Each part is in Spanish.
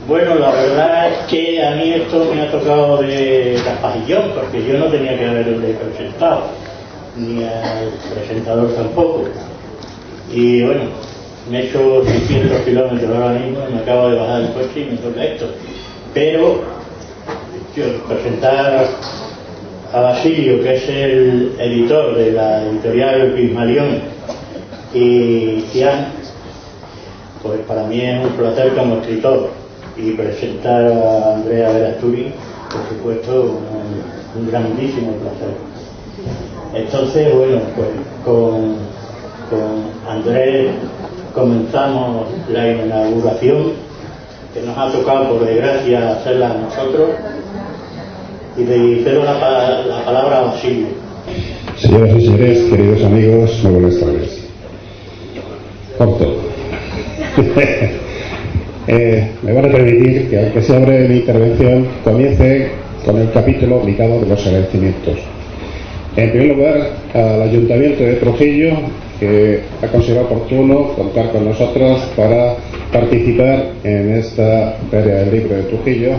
Bueno, la verdad es que a mí esto me ha tocado de raspajillón, porque yo no tenía que haberle presentado, ni al presentador tampoco. Y bueno, me he hecho 600 kilómetros ahora mismo, me acabo de bajar el coche y me toca esto. Pero yo presentar a Basilio, que es el editor de la editorial Pigmalión, y Cian, pues para mí es un placer como escritor, y presentar a Andrea Verasturi, por supuesto, un grandísimo placer. Entonces, bueno, pues con Andrés comenzamos la inauguración, que nos ha tocado por desgracia hacerla a nosotros, y le cedo la palabra a Basilio. Señoras y señores, queridos amigos, muy buenas tardes. Corto. Me van a permitir que, aunque sea breve mi intervención, comience con el capítulo obligado de los agradecimientos. En primer lugar, al Ayuntamiento de Trujillo, que ha considerado oportuno contar con nosotros para participar en esta Feria del Libro de Trujillo,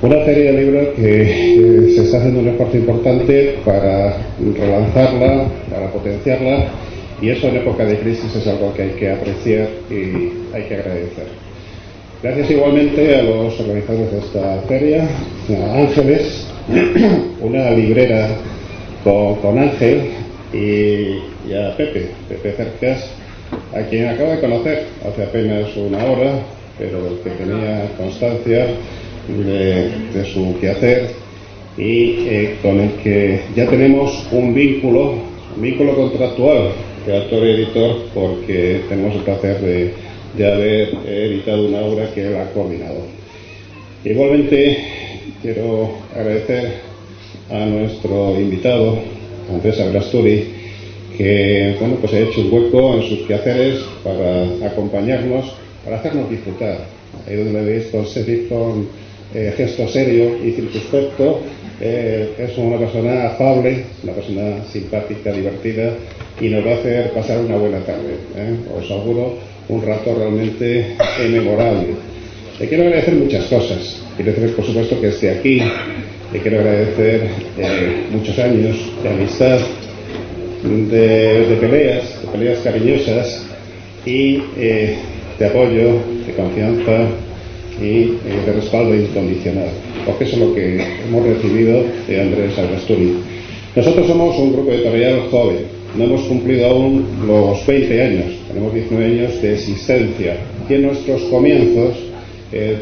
una feria del libro que se está haciendo un esfuerzo importante para relanzarla, para potenciarla, y eso en época de crisis es algo que hay que apreciar y hay que agradecer. Gracias igualmente a los organizadores de esta feria, a Ángeles, una librera con Ángel, y a Pepe Cercas, a quien acabo de conocer hace apenas una hora, pero que tenía constancia de su quehacer y con el que ya tenemos un vínculo contractual de autor-editor, porque tenemos el placer de haber editado una obra que él ha coordinado. Igualmente quiero agradecer a nuestro invitado, Andrés Verasturi, que bueno, pues ha hecho un hueco en sus quehaceres para acompañarnos, para hacernos disfrutar. Ahí donde me veis con gesto serio y circunspecto, es una persona afable, una persona simpática, divertida, y nos va a hacer pasar una buena tarde. Os auguro un rato realmente memorable. Le quiero agradecer muchas cosas. Quiero agradecer, por supuesto, que esté aquí. Le quiero agradecer muchos años de amistad, de peleas cariñosas y de apoyo, de confianza y de respaldo incondicional, porque eso es lo que hemos recibido de Andrés Verasturi. Nosotros somos un grupo editorial joven, no hemos cumplido aún los 20 años, tenemos 19 años de existencia, y en nuestros comienzos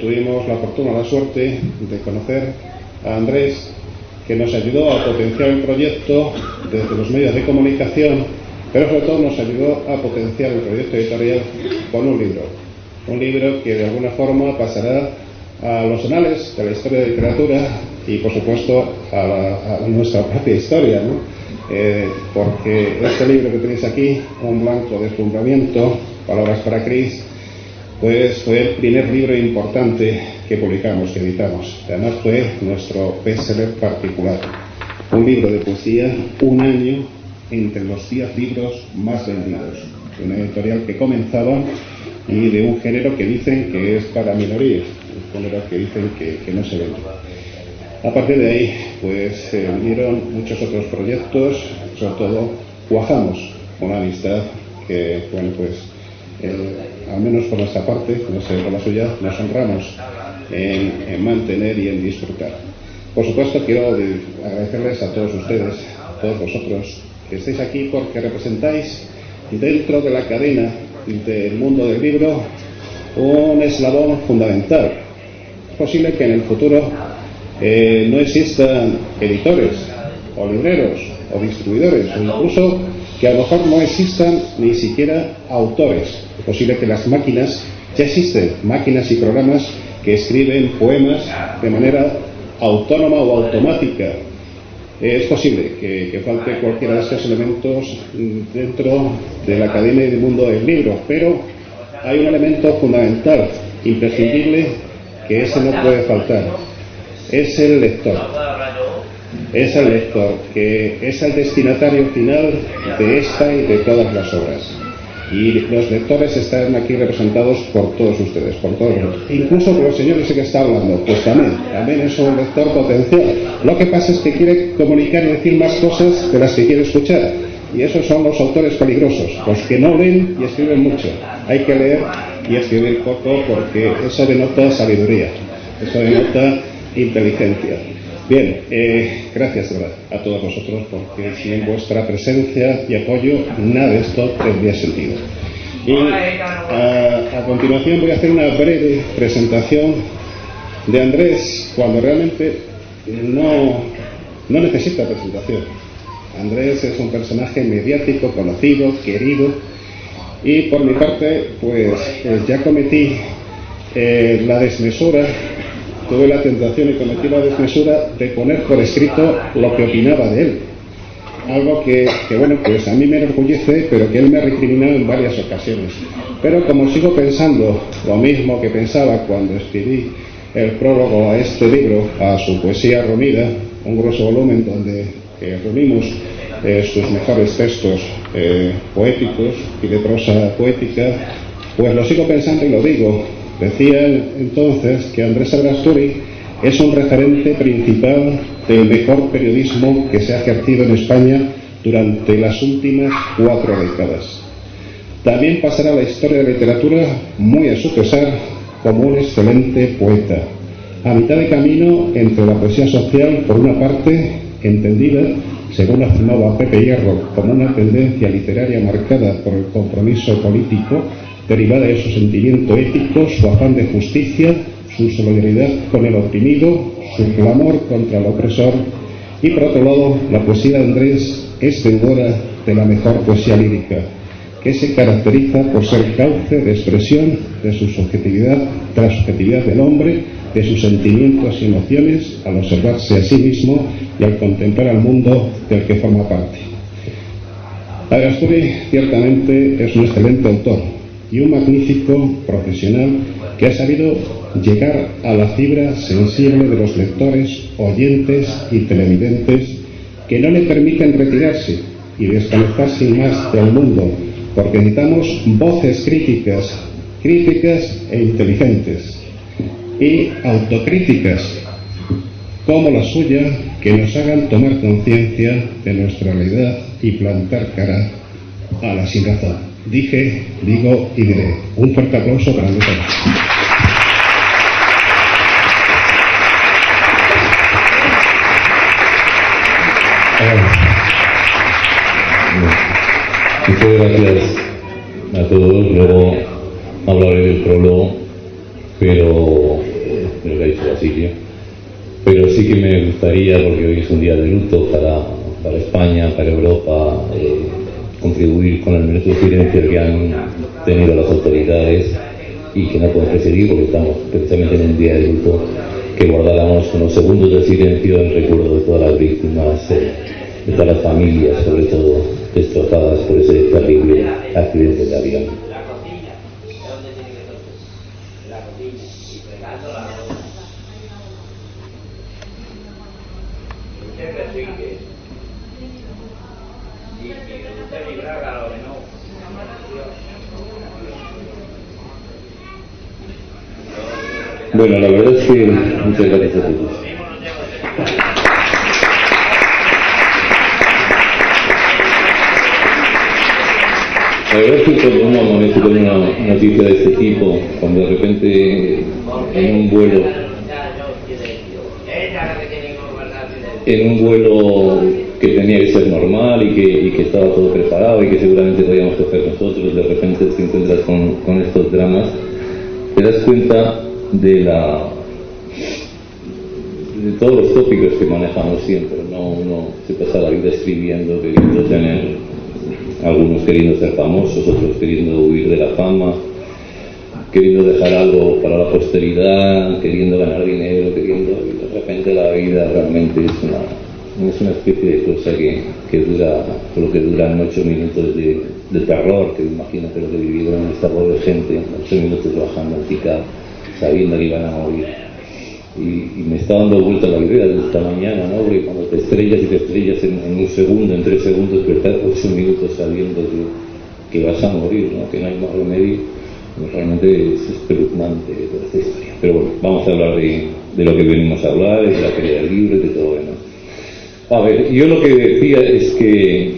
tuvimos la fortuna, la suerte de conocer a Andrés, que nos ayudó a potenciar el proyecto desde los medios de comunicación, pero sobre todo nos ayudó a potenciar el proyecto editorial con un libro que de alguna forma pasará a los anales de la historia de la literatura y por supuesto a nuestra propia historia, ¿no? Porque este libro que tenéis aquí, Un blanco deslumbramiento, Palabras para Cris, pues fue el primer libro importante que publicamos, que editamos. Además fue nuestro bestseller particular, un libro de poesía, un año entre los 10 libros más vendidos, de una editorial que comenzaba y de un género que dicen que es para minorías, un género que dicen que no se vende. A partir de ahí, pues vinieron muchos otros proyectos, sobre todo cuajamos una amistad que, bueno, pues al menos por nuestra parte, no sé por la suya, nos honramos en mantener y en disfrutar. Por supuesto, quiero agradecerles a todos ustedes, a todos vosotros, que estéis aquí porque representáis dentro de la cadena del mundo del libro un eslabón fundamental. Es posible que en el futuro no existan editores o libreros o distribuidores, o incluso que a lo mejor no existan ni siquiera autores. Es posible que las máquinas, ya existen máquinas y programas que escriben poemas de manera autónoma o automática. Es posible que falte cualquiera de estos elementos dentro de la cadena y del mundo del libro, pero hay un elemento fundamental, imprescindible, que ese no puede faltar. Es el lector. Es el lector, que es el destinatario final de esta y de todas las obras. Y los lectores están aquí representados por todos ustedes, por todos, incluso por los señores que está hablando, pues también es un lector potencial. Lo que pasa es que quiere comunicar y decir más cosas de las que quiere escuchar, y esos son los autores peligrosos, los que no leen y escriben mucho. Hay que leer y escribir poco, porque eso denota sabiduría, eso denota inteligencia. Bien, gracias de verdad a todos vosotros, porque sin vuestra presencia y apoyo nada de esto tendría sentido. Y a continuación voy a hacer una breve presentación de Andrés, cuando realmente no necesita presentación. Andrés es un personaje mediático, conocido, querido, y por mi parte pues ya cometí la desmesura. Tuve la tentación y cometí la desmesura de poner por escrito lo que opinaba de él. Algo que bueno, pues a mí me enorgullece, pero que él me ha recriminado en varias ocasiones. Pero como sigo pensando lo mismo que pensaba cuando escribí el prólogo a este libro, a su poesía reunida, un grueso volumen donde reunimos sus mejores textos poéticos y de prosa poética, pues lo sigo pensando y lo digo. Decía entonces que Andrés Aberasturi es un referente principal del mejor periodismo que se ha ejercido en España durante las últimas 4 décadas. También pasará a la historia de la literatura, muy a su pesar, como un excelente poeta, a mitad de camino entre la poesía social, por una parte, entendida, según afirmaba Pepe Hierro, como una tendencia literaria marcada por el compromiso político, derivada de su sentimiento ético, su afán de justicia, su solidaridad con el oprimido, su clamor contra el opresor, y por otro lado, la poesía de Andrés es deudora de la mejor poesía lírica, que se caracteriza por ser cauce de expresión de su subjetividad, de la subjetividad del hombre, de sus sentimientos y emociones al observarse a sí mismo y al contemplar al mundo del que forma parte. Aberasturi ciertamente es un excelente autor y un magnífico profesional que ha sabido llegar a la fibra sensible de los lectores, oyentes y televidentes, que no le permiten retirarse y desconectar sin más del mundo, porque necesitamos voces críticas e inteligentes, y autocríticas como la suya, que nos hagan tomar conciencia de nuestra realidad y plantar cara a la sinrazón. Dije, digo y diré. Un fuerte aplauso para Andrés Aberasturi. Muchas gracias a todos. Luego hablaré del prólogo, pero me lo ha dicho Basilio. Pero sí que me gustaría, porque hoy es un día de luto para España, para Europa, contribuir con el minuto de silencio que han tenido las autoridades y que no pueden presidir, porque estamos precisamente en un día de luto, que guardáramos unos segundos de silencio en recuerdo de todas las víctimas, de todas las familias, sobre todo destrozadas por ese terrible accidente de avión. Bueno, la verdad es que muchas gracias a todos. La verdad es que cuando uno amanece con una noticia de este tipo, cuando de repente en un vuelo que tenía que ser normal y que estaba todo preparado y que seguramente podíamos coger nosotros, de repente te encuentras con estos dramas, te das cuenta de todos los tópicos que manejamos siempre, ¿no? Uno se pasa la vida escribiendo, queriendo tener, algunos queriendo ser famosos, otros queriendo huir de la fama, queriendo dejar algo para la posteridad, queriendo ganar dinero, y de repente la vida realmente es una especie de cosa que dura, lo que duran 8 minutos de terror, que imagino que lo que vivieron esta pobre gente, 8 minutos bajando al picar, sabiendo que iban a morir. Y me está dando vuelta la idea de esta mañana, ¿no? Porque cuando te estrellas en un segundo, en 3 segundos, que estás 8 minutos saliendo que vas a morir, ¿no? Que no hay más remedio. Realmente es espeluznante toda esta historia. Pero bueno, vamos a hablar de lo que venimos a hablar, de la caída del libro y de todo lo demás. A ver, yo lo que decía es que,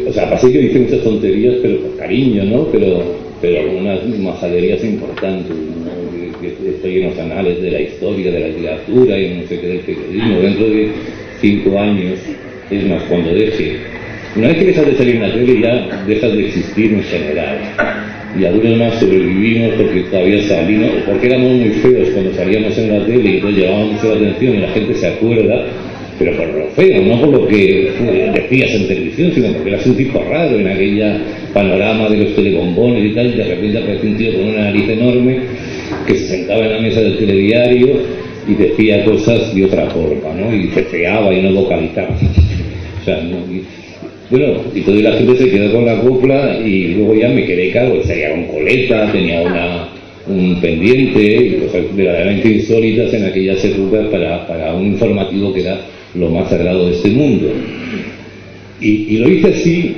o sea, pasé que hice muchas tonterías, pero por cariño, ¿no? Pero algunas majaderías importantes, ¿no? Que estoy en los anales de la historia, de la literatura y no sé qué del periodismo. Dentro de 5 años, es más, cuando deje, una vez que dejas de salir en la tele ya dejas de existir en general. Y algunos más sobrevivimos porque todavía salimos, porque éramos muy feos cuando salíamos en la tele y entonces llamaba mucho la atención y la gente se acuerda, pero por lo feo, no por lo que decías en televisión, sino porque eras un tipo raro en aquella panorama de los telebombones y tal, y de repente aparece un tío con una nariz enorme que se sentaba en la mesa del telediario y decía cosas de otra forma, ¿no? Y ceceaba y no vocalizaba. O sea, no, bueno, y toda la gente se quedó con la copla y luego ya me quedé cargo, sería un coleta, tenía un pendiente y cosas verdaderamente insólitas en aquellas épocas para un informativo que era lo más sagrado de este mundo. Y lo hice así,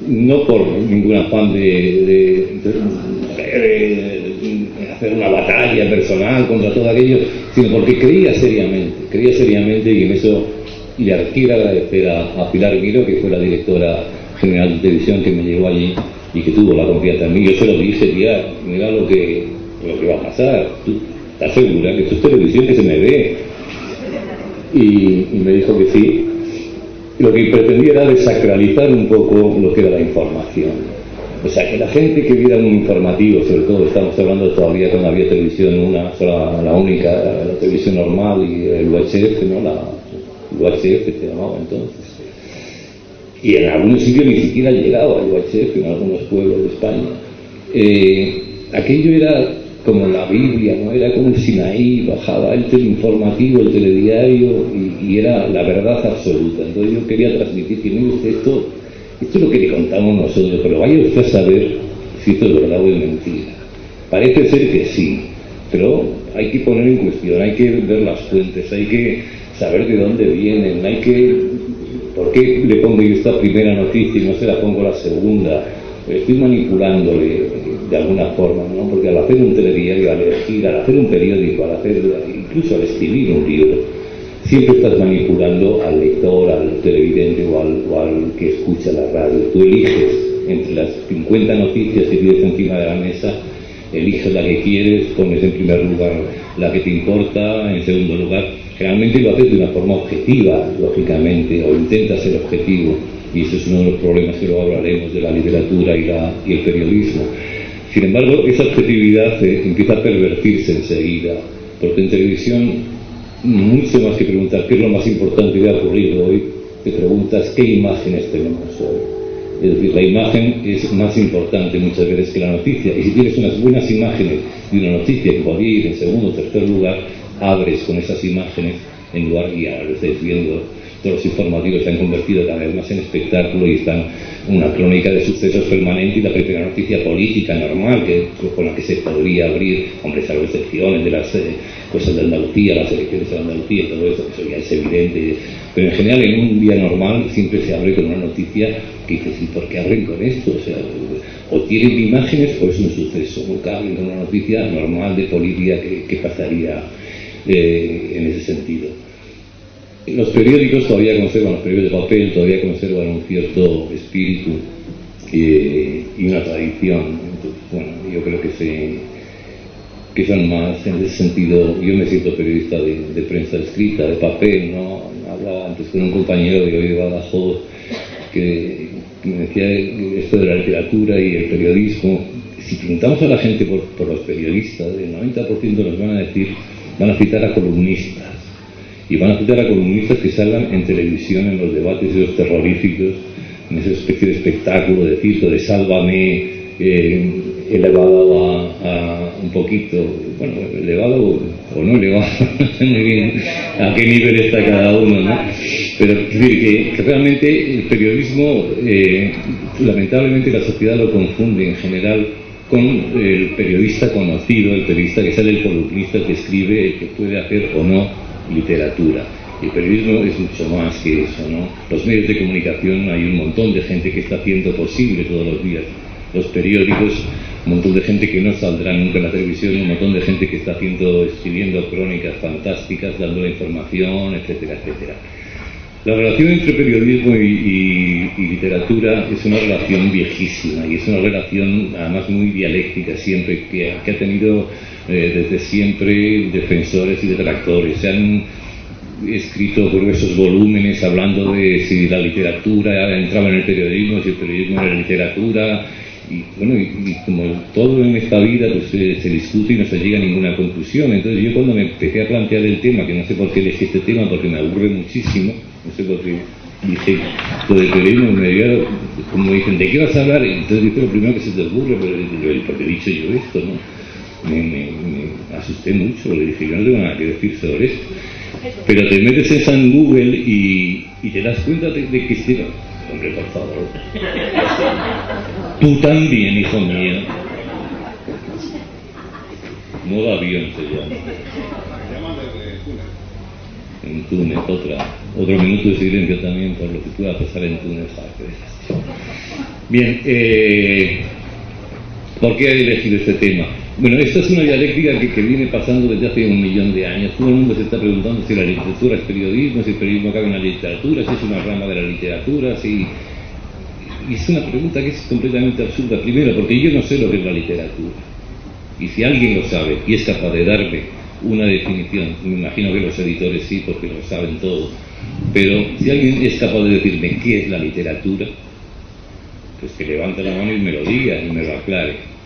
no por ningún afán de hacer una batalla personal contra todo aquello, sino porque creía seriamente y en eso le quiero agradecer a Pilar Miro, que fue la directora general de televisión que me llevó allí y que tuvo la confianza en mí. Yo se lo dije, tía, mira lo que va a pasar, ¿tú estás segura que esto es televisión, que se me ve? Y me dijo que sí. Lo que pretendía era desacralizar un poco lo que era la información. O sea, que la gente que viera un informativo, sobre todo estamos hablando todavía cuando había televisión, una sola, la única, la televisión normal y el UHF, ¿no? El UHF se llamaba entonces. Y en algunos sitios ni siquiera llegaba el UHF, en algunos pueblos de España. Aquello era como la Biblia, ¿no? Era como un Sinaí, bajaba el teleinformativo, el telediario y era la verdad absoluta. Entonces yo quería transmitir que mire usted, esto es lo que le contamos nosotros, pero vaya usted a saber si esto es verdad o es mentira. Parece ser que sí, pero hay que poner en cuestión, hay que ver las fuentes, hay que saber de dónde vienen, hay que... ¿Por qué le pongo yo esta primera noticia y no se la pongo la segunda? Estoy manipulándole de alguna forma, ¿no? Porque al hacer un telediario, al elegir, al hacer un periódico, incluso al escribir un libro, siempre estás manipulando al lector, al televidente o al que escucha la radio. Tú eliges entre las 50 noticias que tienes encima de la mesa, eliges la que quieres, pones en primer lugar la que te importa, en segundo lugar, generalmente lo haces de una forma objetiva, lógicamente, o intentas ser objetivo, y eso es uno de los problemas que luego hablaremos de la literatura y el periodismo. Sin embargo, esa objetividad empieza a pervertirse enseguida, porque en televisión, mucho más que preguntar qué es lo más importante que ha ocurrido hoy, te preguntas qué imágenes tenemos hoy. Es decir, la imagen es más importante muchas veces que la noticia, y si tienes unas buenas imágenes de una noticia que podría ir en segundo o tercer lugar, abres con esas imágenes en lugar, y ahora lo estáis viendo, todos los informativos se han convertido cada vez más en espectáculo y están una crónica de sucesos permanente y la primera noticia política normal con la que se podría abrir, hombre, salvo excepciones de las cosas de Andalucía, las elecciones de Andalucía y todo eso ya es evidente, pero en general en un día normal siempre se abre con una noticia que dices, ¿y por qué abren con esto? O sea, o tienen imágenes o es un suceso, nunca abren con una noticia normal de política que pasaría en ese sentido. Los periódicos todavía conservan, los periódicos de papel todavía conservan un cierto espíritu y una tradición. Entonces, bueno, yo creo que son más, en ese sentido, yo me siento periodista de prensa escrita, de papel, ¿no? Hablaba antes con un compañero de hoy de Badajoz que me decía esto de la literatura y el periodismo. Si preguntamos a la gente por los periodistas, el 90% nos van a citar a columnistas. Y van a citar a columnistas que salgan en televisión en los debates esos terroríficos, en esa especie de espectáculo de cito, de sálvame, elevado a un poquito, bueno, elevado o no elevado, no sé muy bien a qué nivel está cada uno, ¿no? Pero es decir, que realmente el periodismo, lamentablemente la sociedad lo confunde en general con el periodista conocido, el periodista que sale, el columnista, el que escribe, el que puede hacer o no literatura. Y el periodismo es mucho más que eso, ¿no? Los medios de comunicación, hay un montón de gente que está haciendo posible todos los días. Los periódicos, un montón de gente que no saldrá nunca en la televisión, un montón de gente que está escribiendo crónicas fantásticas, dando la información, etcétera, etcétera. La relación entre periodismo y literatura es una relación viejísima y es una relación además muy dialéctica siempre, que ha tenido desde siempre defensores y detractores. Se han escrito gruesos volúmenes hablando de si la literatura entraba en el periodismo, si el periodismo era literatura. Y bueno, y como todo en esta vida pues, se discute y no se llega a ninguna conclusión. Entonces yo cuando me empecé a plantear el tema, que no sé por qué elegí este tema, porque me aburre muchísimo, no sé por qué dije lo del periodismo, me dio, como dicen, ¿de qué vas a hablar? Y entonces dije lo primero que se te ocurre, pero porque he dicho yo esto, ¿no? Me asusté mucho, le dije, yo no tengo nada que decir sobre esto. Pero te metes en Google y te das cuenta de que sí. Hombre, por favor. Tú también, hijo mío. Modo avión se llama. En Túnez, otro minuto de silencio también por lo que pueda pasar en Túnez. Bien, ¿por qué he elegido este tema? Bueno, esta es una dialéctica que viene pasando desde hace 1.000.000 de años. Todo el mundo se está preguntando si la literatura es periodismo, si el periodismo cabe en la literatura, si es una rama de la literatura, si... Y es una pregunta que es completamente absurda. Primero, porque yo no sé lo que es la literatura. Y si alguien lo sabe y es capaz de darme una definición, me imagino que los editores sí, porque lo saben todo, pero si alguien es capaz de decirme qué es la literatura, pues que levante la mano y me lo diga y me lo aclare.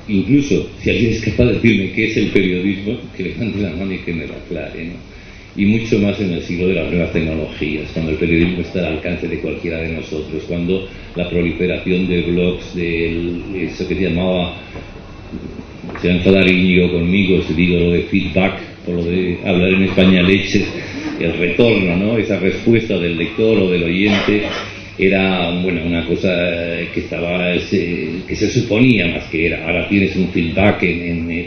Incluso si alguien es capaz de decirme qué es el periodismo, que levante la mano y que me lo aclare, ¿no? Y mucho más en el siglo de las nuevas tecnologías, cuando el periodismo está al alcance de cualquiera de nosotros, cuando la proliferación de blogs, de eso que se llamaba, se va a enfadar Íñigo conmigo si digo lo de feedback, por lo de hablar en España leches, el retorno, ¿no? Esa respuesta del lector o del oyente era, bueno, una cosa que estaba, que se suponía más que era. Ahora tienes un feedback,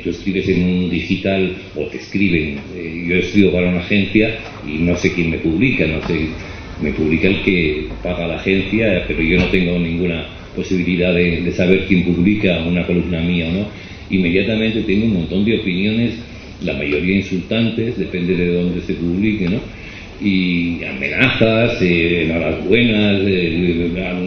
tú escribes en un digital o te escriben. Yo escribo para una agencia y no sé quién me publica, no sé, me publica el que paga la agencia, pero yo no tengo ninguna posibilidad de saber quién publica una columna mía o no. Inmediatamente tengo un montón de opiniones, la mayoría insultantes, depende de dónde se publique, ¿no? Y amenazas, malas buenas,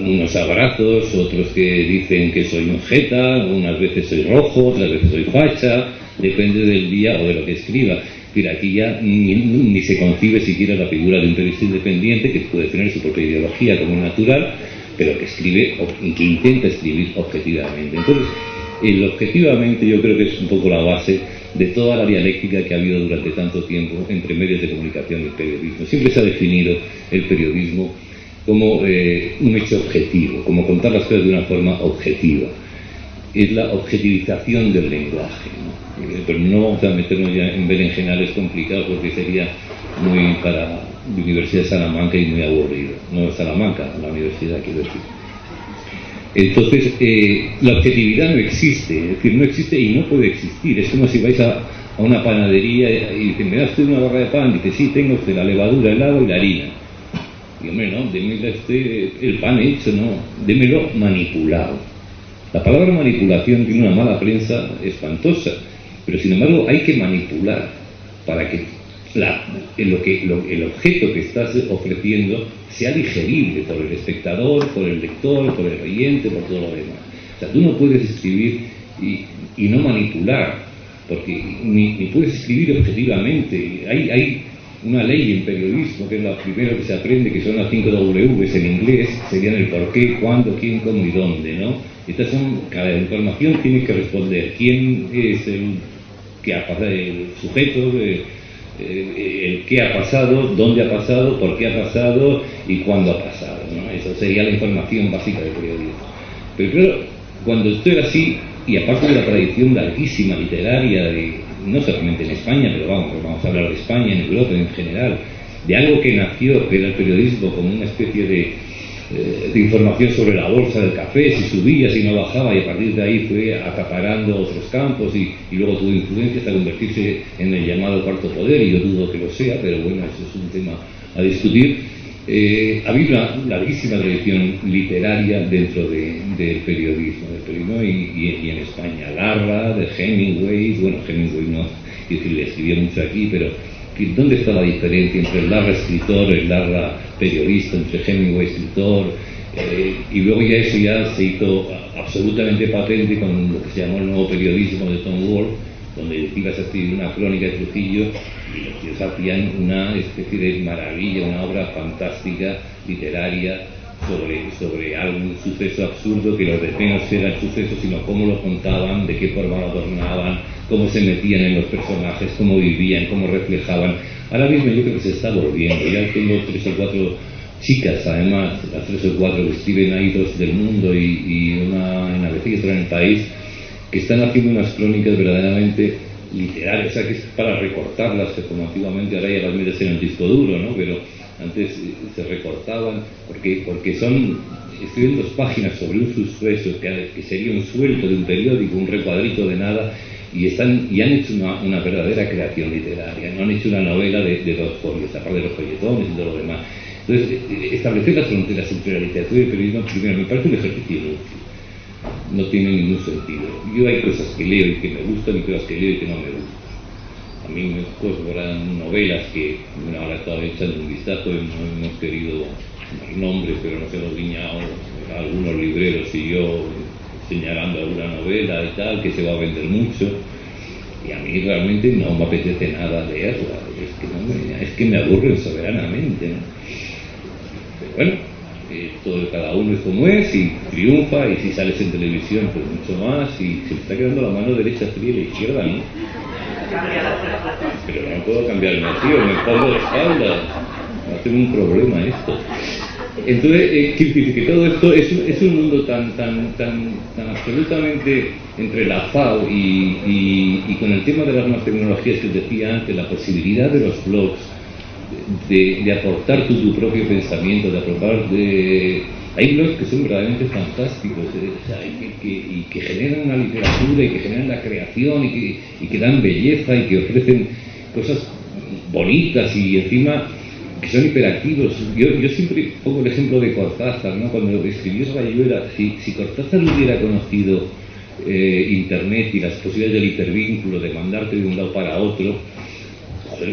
unos abrazos, otros que dicen que soy un jeta, unas veces soy rojo, otras veces soy facha, depende del día o de lo que escriba. Mira, aquí ya ni se concibe siquiera la figura de un periodista independiente que puede tener su propia ideología como natural, pero que escribe, que intenta escribir objetivamente. Entonces, el objetivamente yo creo que es un poco la base de toda la dialéctica que ha habido durante tanto tiempo entre medios de comunicación y periodismo. Siempre se ha definido el periodismo como un hecho objetivo, como contar las cosas de una forma objetiva. Es la objetivización del lenguaje, ¿no? Pero no vamos a meternos ya en berenjenales complicados porque sería muy para la Universidad de Salamanca y muy aburrido. No Salamanca, la universidad, quiero decir. Entonces, la objetividad no existe, es decir, no existe y no puede existir. Es como si vais a una panadería y dicen, ¿me da usted una barra de pan? Y dice, sí, tengo usted la levadura, el helado y la harina. Y hombre, no, démelo usted el pan hecho, no, démelo manipulado. La palabra manipulación tiene una mala prensa espantosa, pero sin embargo hay que manipular para que el objeto que estás ofreciendo sea digerible por el espectador, por el lector, por el oyente, por todo lo demás. O sea, tú no puedes escribir y no manipular, porque ni puedes escribir objetivamente. Hay una ley en periodismo, que es la primera que se aprende, que son las 5 Ws en inglés, serían el por qué, cuándo, quién, cómo y dónde, ¿no? Estas son, cada información tiene que responder quién es el que ha pasado, el sujeto, el qué ha pasado, dónde ha pasado, por qué ha pasado y cuándo ha pasado, ¿no? Eso sería la información básica del periodismo. Pero claro, cuando esto era así, y aparte de la tradición larguísima literaria, no solamente en España, pero vamos a hablar de España, en Europa en general, de algo que nació, que era el periodismo como una especie de información sobre la bolsa del café, si subía, si no bajaba, y a partir de ahí fue acaparando otros campos y luego tuvo influencia hasta convertirse en el llamado cuarto poder, y yo dudo que lo sea, pero bueno, eso es un tema a discutir. Había una larguísima tradición literaria dentro del periodismo y en España. Larra, de Hemingway, bueno, Hemingway no, es decir, le escribió mucho aquí, pero ¿dónde está la diferencia entre el Larra escritor, el Larra periodista, entre Hemingway escritor? Y luego ya eso ya se hizo absolutamente patente con lo que se llamó el nuevo periodismo de Tom Wolfe, donde ibas a escribir una crónica de Trujillo y los tíos hacían una especie de maravilla, una obra fantástica, literaria, sobre algún suceso absurdo, que los de menos eran sucesos, sino cómo lo contaban, de qué forma lo adornaban, cómo se metían en los personajes, cómo vivían, cómo reflejaban. Ahora mismo yo creo que se está volviendo. Ya tengo 3 o 4 chicas, además, las 3 o 4 que escriben ahí, 2 del Mundo y una en ABC y otra en El País, que están haciendo unas crónicas verdaderamente literarias, o sea, que es para recortarlas, que como antiguamente ahora ya las metes en el disco duro, ¿no? Pero antes se recortaban, porque escriben 2 páginas sobre un suceso que sería un suelto de un periódico, un recuadrito de nada, y han hecho una verdadera creación literaria, no han hecho una novela de 2 folios, aparte de los folletones y todo lo demás. Entonces, establecer las fronteras entre la literatura y el periodismo, primero, me parece un ejercicio inútil. No tiene ningún sentido. Yo hay cosas que leo y que me gustan y cosas que leo y que no me gustan. A mí me costan novelas que, bueno, ahora estaba echando un vistazo y no hemos querido dar nombres, pero nos hemos guiñado a algunos libreros y yo señalando alguna novela y tal, que se va a vender mucho, y a mí realmente no me apetece nada leerla, es que me aburren soberanamente, ¿no? Pero bueno, cada uno es como es y triunfa, y si sales en televisión pues mucho más, y se me está quedando la mano derecha fría y la izquierda, ¿no? Pero no puedo cambiar el motivo, me pongo de espaldas, va a ser un problema esto. Entonces, que todo esto es un mundo tan absolutamente entrelazado, y con el tema de las nuevas tecnologías que os decía antes, la posibilidad de los blogs, de aportar tu propio pensamiento, hay blogs que son verdaderamente fantásticos, y que generan una literatura, y que generan la creación, y que dan belleza, y que ofrecen cosas bonitas, y encima que son hiperactivos. Yo siempre pongo el ejemplo de Cortázar, ¿no? Cuando escribió Rayuela, si Cortázar hubiera conocido internet y las posibilidades del hipervínculo, de mandarte de un lado para otro,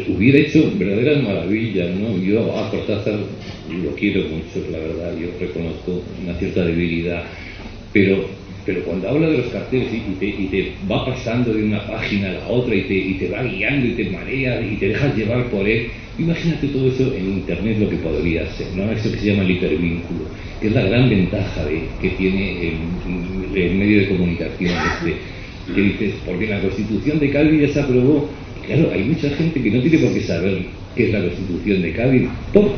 hubiera hecho verdaderas maravillas, ¿no? Yo a Cortázar lo quiero mucho, la verdad, yo reconozco una cierta debilidad, pero cuando habla de los carteles y te va pasando de una página a la otra, y te va guiando y te marea y te dejas llevar por él, imagínate todo eso en internet, lo que podría ser, ¿no? Eso que se llama el hipervínculo, que es la gran ventaja que tiene el medio de comunicación que dices, porque la Constitución de Cádiz ya se aprobó. Claro, hay mucha gente que no tiene por qué saber qué es la Constitución de Cádiz. ¡Pum!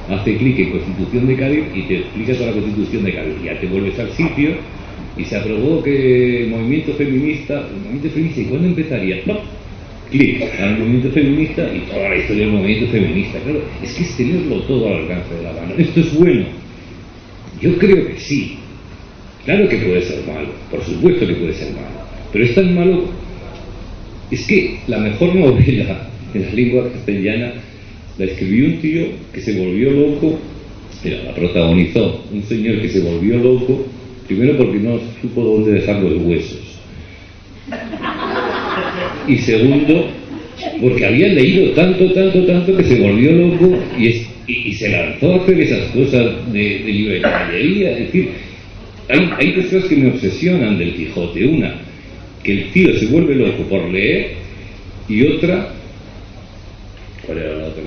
Hace clic en Constitución de Cádiz y te explica toda la Constitución de Cádiz. Ya te vuelves al sitio y se aprobó que el movimiento feminista, ¿y cuándo empezaría? ¡Pum! Clic al movimiento feminista y toda la historia del movimiento feminista. Claro, es que es tenerlo todo al alcance de la mano. ¿Esto es bueno? Yo creo que sí. Claro que puede ser malo, por supuesto que puede ser malo, pero es tan malo. Es que la mejor novela en la lengua castellana la escribió un tío que se volvió loco, la protagonizó un señor que se volvió loco, primero porque no supo dónde dejar los huesos, y segundo porque había leído tanto que se volvió loco y se lanzó a hacer esas cosas de libro de caballería. Es decir, hay dos cosas que me obsesionan del Quijote: una, que el tío se vuelve loco por leer, y otra, ¿cuál era la otra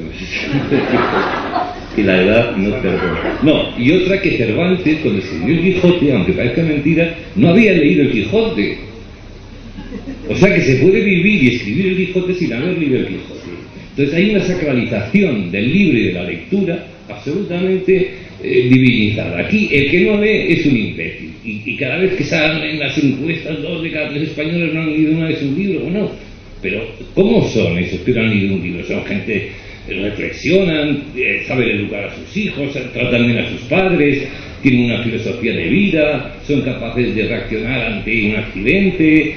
que la edad no perdona? No, y otra, que Cervantes, cuando escribió el Quijote, aunque parezca mentira, no había leído el Quijote. O sea que se puede vivir y escribir el Quijote sin haber leído el Quijote. Entonces hay una sacralización del libro y de la lectura absolutamente divinizada. Aquí el que no lee es un imbécil, y cada vez que salen en las encuestas 2 de cada 3 españoles no han leído una vez un libro. Bueno, pero ¿cómo son esos que no han leído un libro? Son gente reflexionan, saben educar a sus hijos, tratan bien a sus padres, tienen una filosofía de vida, son capaces de reaccionar ante un accidente,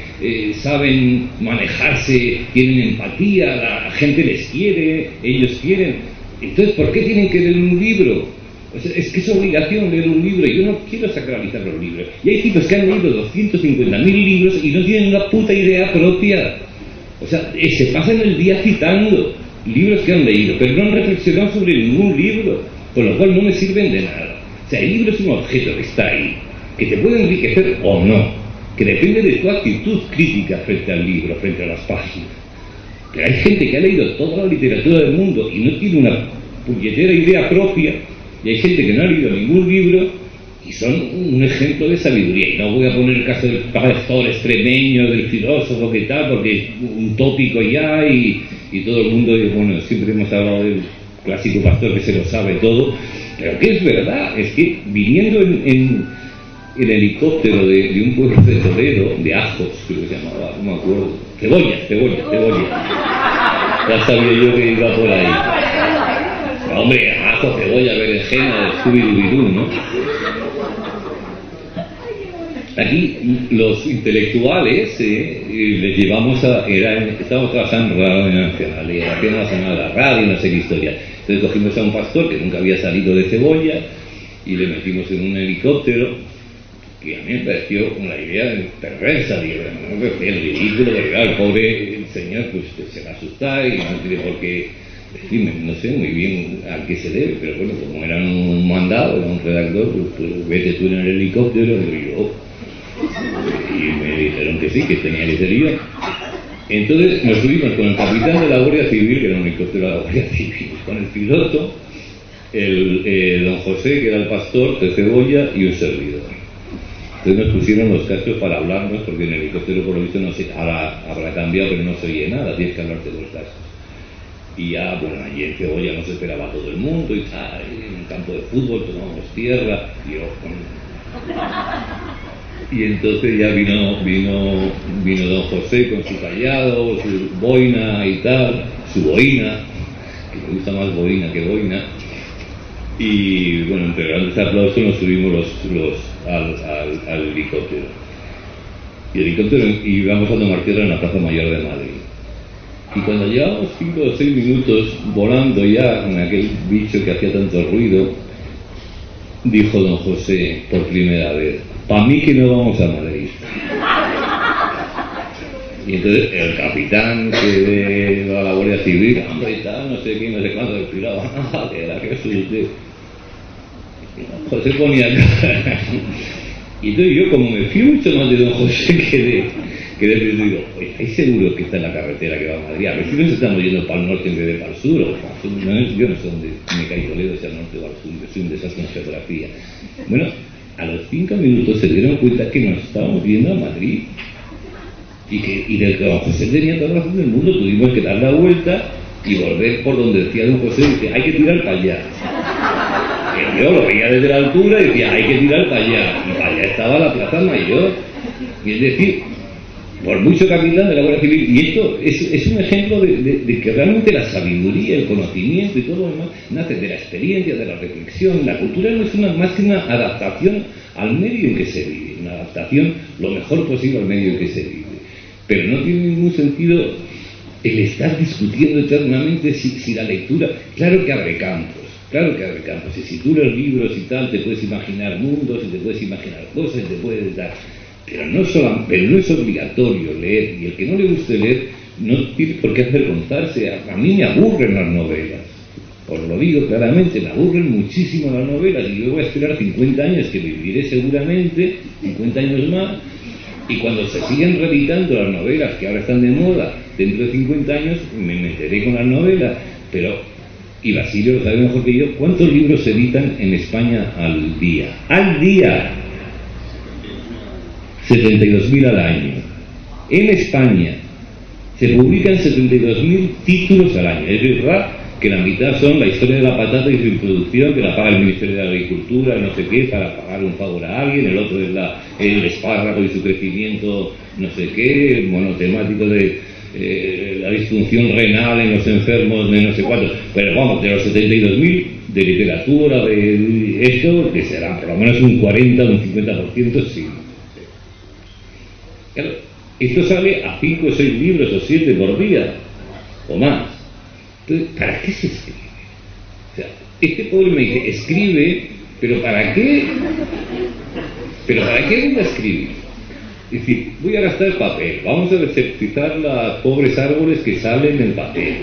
saben manejarse, tienen empatía, la gente les quiere, ellos quieren. Entonces, ¿por qué tienen que leer un libro? O sea, es que es obligación leer un libro. Yo no quiero sacralizar los libros. Y hay tipos que han leído 250.000 libros y no tienen una puta idea propia. O sea, se pasan el día citando libros que han leído, pero no han reflexionado sobre ningún libro, con lo cual no me sirven de nada. O sea, el libro es un objeto que está ahí, que te puede enriquecer o no, que depende de tu actitud crítica frente al libro, frente a las páginas. Pero hay gente que ha leído toda la literatura del mundo y no tiene una puñetera idea propia, y hay gente que no ha leído ningún libro y son un ejemplo de sabiduría. Y no voy a poner el caso del pastor extremeño, del filósofo, que tal, porque es un tópico ya y todo el mundo, bueno, siempre hemos hablado del clásico pastor que se lo sabe todo, pero que es verdad, es que viniendo en helicóptero de un pueblo de Toledo, de Ajos, creo que se llamaba, no me acuerdo, Cebolla. Ya sabía yo que iba por ahí. Hombre, ajo, cebolla, berenjena, Scooby-Doo, ¿no? Aquí los intelectuales les llevamos estábamos trabajando en Radio Nacional, y hacíamos una semana de la radio, no sé qué historia. Entonces cogimos a un pastor que nunca había salido de Cebolla y le metimos en un helicóptero, que a mí me pareció una idea perversa, digo, no me parecía el ridículo, porque claro, el pobre señor pues se va a asustar y no tiene por qué decirme, no sé muy bien a qué se debe, pero bueno, como era un mandado, era un redactor, pues vete tú en el helicóptero, y yo, y me dijeron que sí, que tenía que ser yo. Entonces nos subimos con el capitán de la Guardia Civil, que era un helicóptero de la Guardia Civil, con el piloto, don José, que era el pastor de Cebolla, y un servidor. Entonces nos pusieron los cascos para hablarnos, porque en el helicóptero por lo visto no se, ahora habrá cambiado, pero no se oye nada, tienes que hablarte de los cascos. Y ya, bueno, allí en Cebolla nos esperaba todo el mundo y tal, en un campo de fútbol tomábamos tierra, y entonces ya vino don José con su callado, su boina y tal, su boina, que me gusta más boina que boina, y bueno, entre grandes aplausos nos subimos al helicóptero. Y el helicóptero íbamos a tomar tierra en la Plaza Mayor de Madrid. Y cuando llevamos 5 o 6 minutos volando ya en aquel bicho que hacía tanto ruido, dijo don José por primera vez: "Pa' mí que no vamos a Madrid". Y entonces el capitán que de la Guardia Civil, hombre y tal, no sé qué, no sé cuánto, el pilado, que era que usted. José ponía cara. Y entonces yo, como me fío mucho más de don José que de digo, oye, ¿estáis seguros que está en la carretera que va a Madrid? A ver si nos estamos yendo para el norte en vez de para el sur. Yo no sé dónde me caí Toledo, si al norte o al sur, yo soy un desastre en geografía. Bueno, a los 5 minutos se dieron cuenta que nos estábamos yendo a Madrid. Y del que don José tenía toda la razón del mundo, tuvimos que dar la vuelta y volver por donde decía don José, dice, hay que tirar para allá. Y yo lo veía desde la altura y decía, hay que tirar para allá. Y para allá estaba la Plaza Mayor. Y es decir, por mucho capitán de la Guardia Civil, y esto es un ejemplo de que realmente la sabiduría, el conocimiento y todo lo demás nace de la experiencia, de la reflexión. La cultura no es más que una adaptación al medio en que se vive, una adaptación lo mejor posible al medio en que se vive. Pero no tiene ningún sentido el estar discutiendo eternamente si la lectura, claro que abre campos, y si tú lees libros y tal, te puedes imaginar mundos, y te puedes imaginar cosas, y te puedes dar, pero no es obligatorio leer, y el que no le guste leer no tiene por qué avergonzarse. A mí me aburren las novelas, os lo digo claramente, me aburren muchísimo las novelas, y yo voy a esperar 50 años, que viviré seguramente 50 años más. Y cuando se siguen reeditando las novelas que ahora están de moda, dentro de 50 años me meteré con las novelas. Pero, y Basilio lo sabe mejor que yo, ¿cuántos libros se editan en España al día? ¡Al día! 72.000 al año. En España se publican 72.000 títulos al año. Es verdad que la mitad son la historia de la patata y su introducción, que la paga el Ministerio de Agricultura, no sé qué, para pagar un favor a alguien. El otro es el espárrago y su crecimiento, no sé qué, el monotemático de la disfunción renal en los enfermos de no sé cuántos, pero vamos, de los 72.000 de literatura, de esto, que será por lo menos un 40 o un 50%, sí. Claro, esto sale a 5 o 6 libros o 7 por día, o más. Entonces, ¿para qué se escribe? O sea, este pobre me dice, escribe, pero ¿para qué? ¿Pero para qué voy a escribir? Es decir, voy a gastar papel, vamos a desertizar los pobres árboles que salen en papel.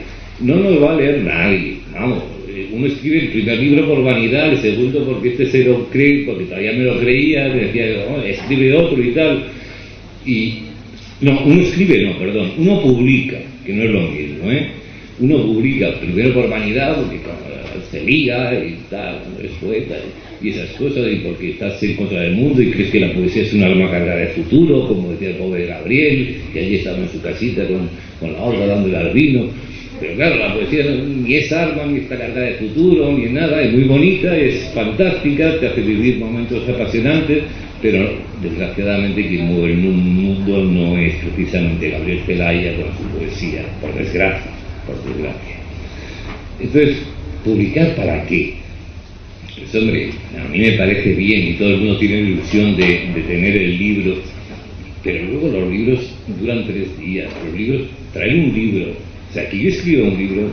No nos va a leer nadie, vamos. Uno escribe el primer libro por vanidad, el segundo porque este se lo cree, porque todavía me lo creía, me decía, oh, escribe otro y tal. Y no, uno publica, que no es lo mismo, Uno publica primero por vanidad, porque se liga y tal, es poeta y esas cosas, y porque estás en contra del mundo y crees que la poesía es un alma cargada de futuro, como decía el pobre Gabriel, que allí estaba en su casita con la otra dándole al vino. Pero claro, la poesía ni es arma, ni está cargada de futuro, ni nada, es muy bonita, es fantástica, te hace vivir momentos apasionantes, pero desgraciadamente quien mueve el mundo no es precisamente Gabriel Celaya con su poesía, por desgracia. Entonces, ¿publicar para qué? Pues hombre, a mí me parece bien y todo el mundo tiene la ilusión de tener el libro, pero luego los libros duran 3 días, los libros, traer un libro, o sea, que yo escriba un libro,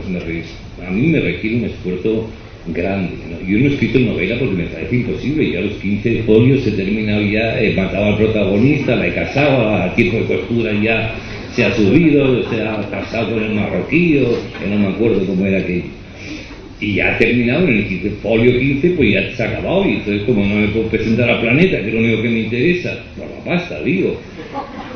a mí me requiere un esfuerzo grande, ¿no? Yo no he escrito novela porque me parece imposible, ya a los 15 folios he terminado ya, he matado al protagonista, la he casado, a tiempo de costura ya se ha subido, se ha casado con el marroquí, que no me acuerdo cómo era aquello. Y ya ha terminado en el folio 15, pues ya se ha acabado, y entonces como no me puedo presentar a Planeta, que es lo único que me interesa, por la pasta, digo,